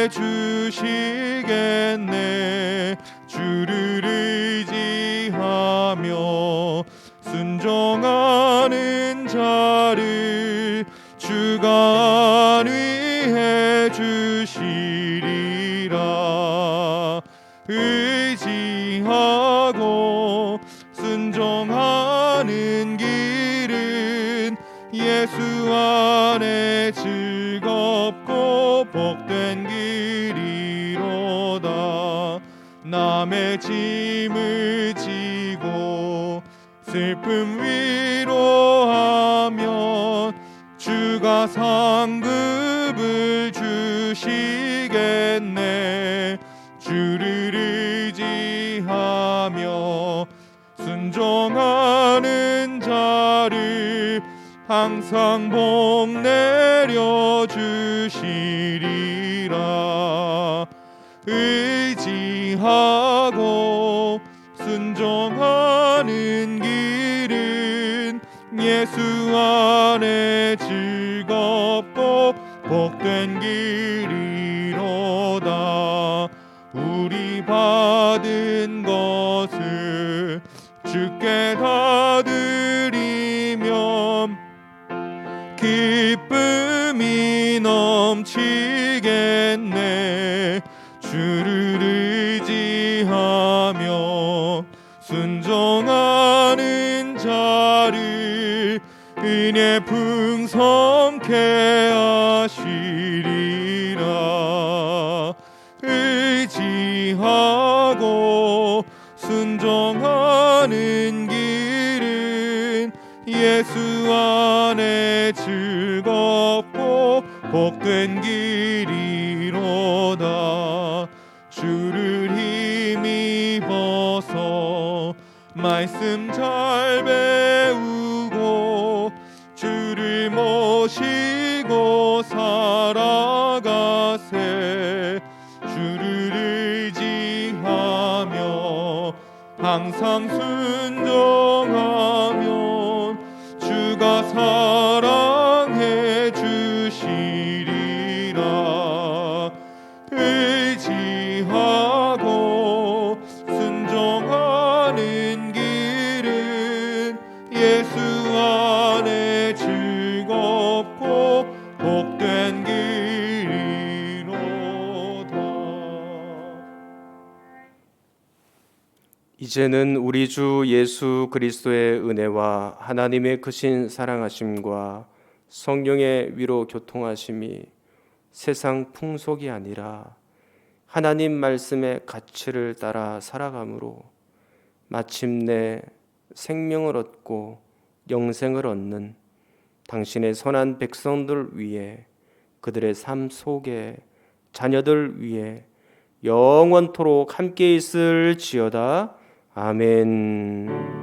주가 안위해 주시리라. 의지하고 순종하는 길은 예수 안에 즐겁고 복된 길이로다. 남의 짐을 지고 슬픔 위로하면 주가 상급을 주시겠네. 주를 의지하며 순종하는 자를 항상 복 내려 주시리라. 의지하고 순종하는 길은 예수 안에 즐겁고 복된 길이로다. 우리 받은 것을 주께 다 드리면 기쁨이 넘치겠네. 주를 의지하며 순종하는 자를 은혜 풍성케 하시리라. 의지하고 순종하는 길은 예수 안에 즐겁고 복된 길이로다. 주를 힘입어서 말씀 잘 배우고 주를 모시고 살아가세. 주를 의지하며 항상 순종하면 주가 사랑해 주시리라. 의지하고 순종하는 길은 예수 안에 즐겁고 복된 길이로다. 이제는 우리 주 예수 그리스도의 은혜와 하나님의 크신 사랑하심과 성령의 위로 교통하심이 세상 풍속이 아니라 하나님 말씀의 가치를 따라 살아감으로 마침내 생명을 얻고 영생을 얻는 당신의 선한 백성들 위해, 그들의 삶 속에 자녀들 위해 영원토록 함께 있을지어다. 아멘.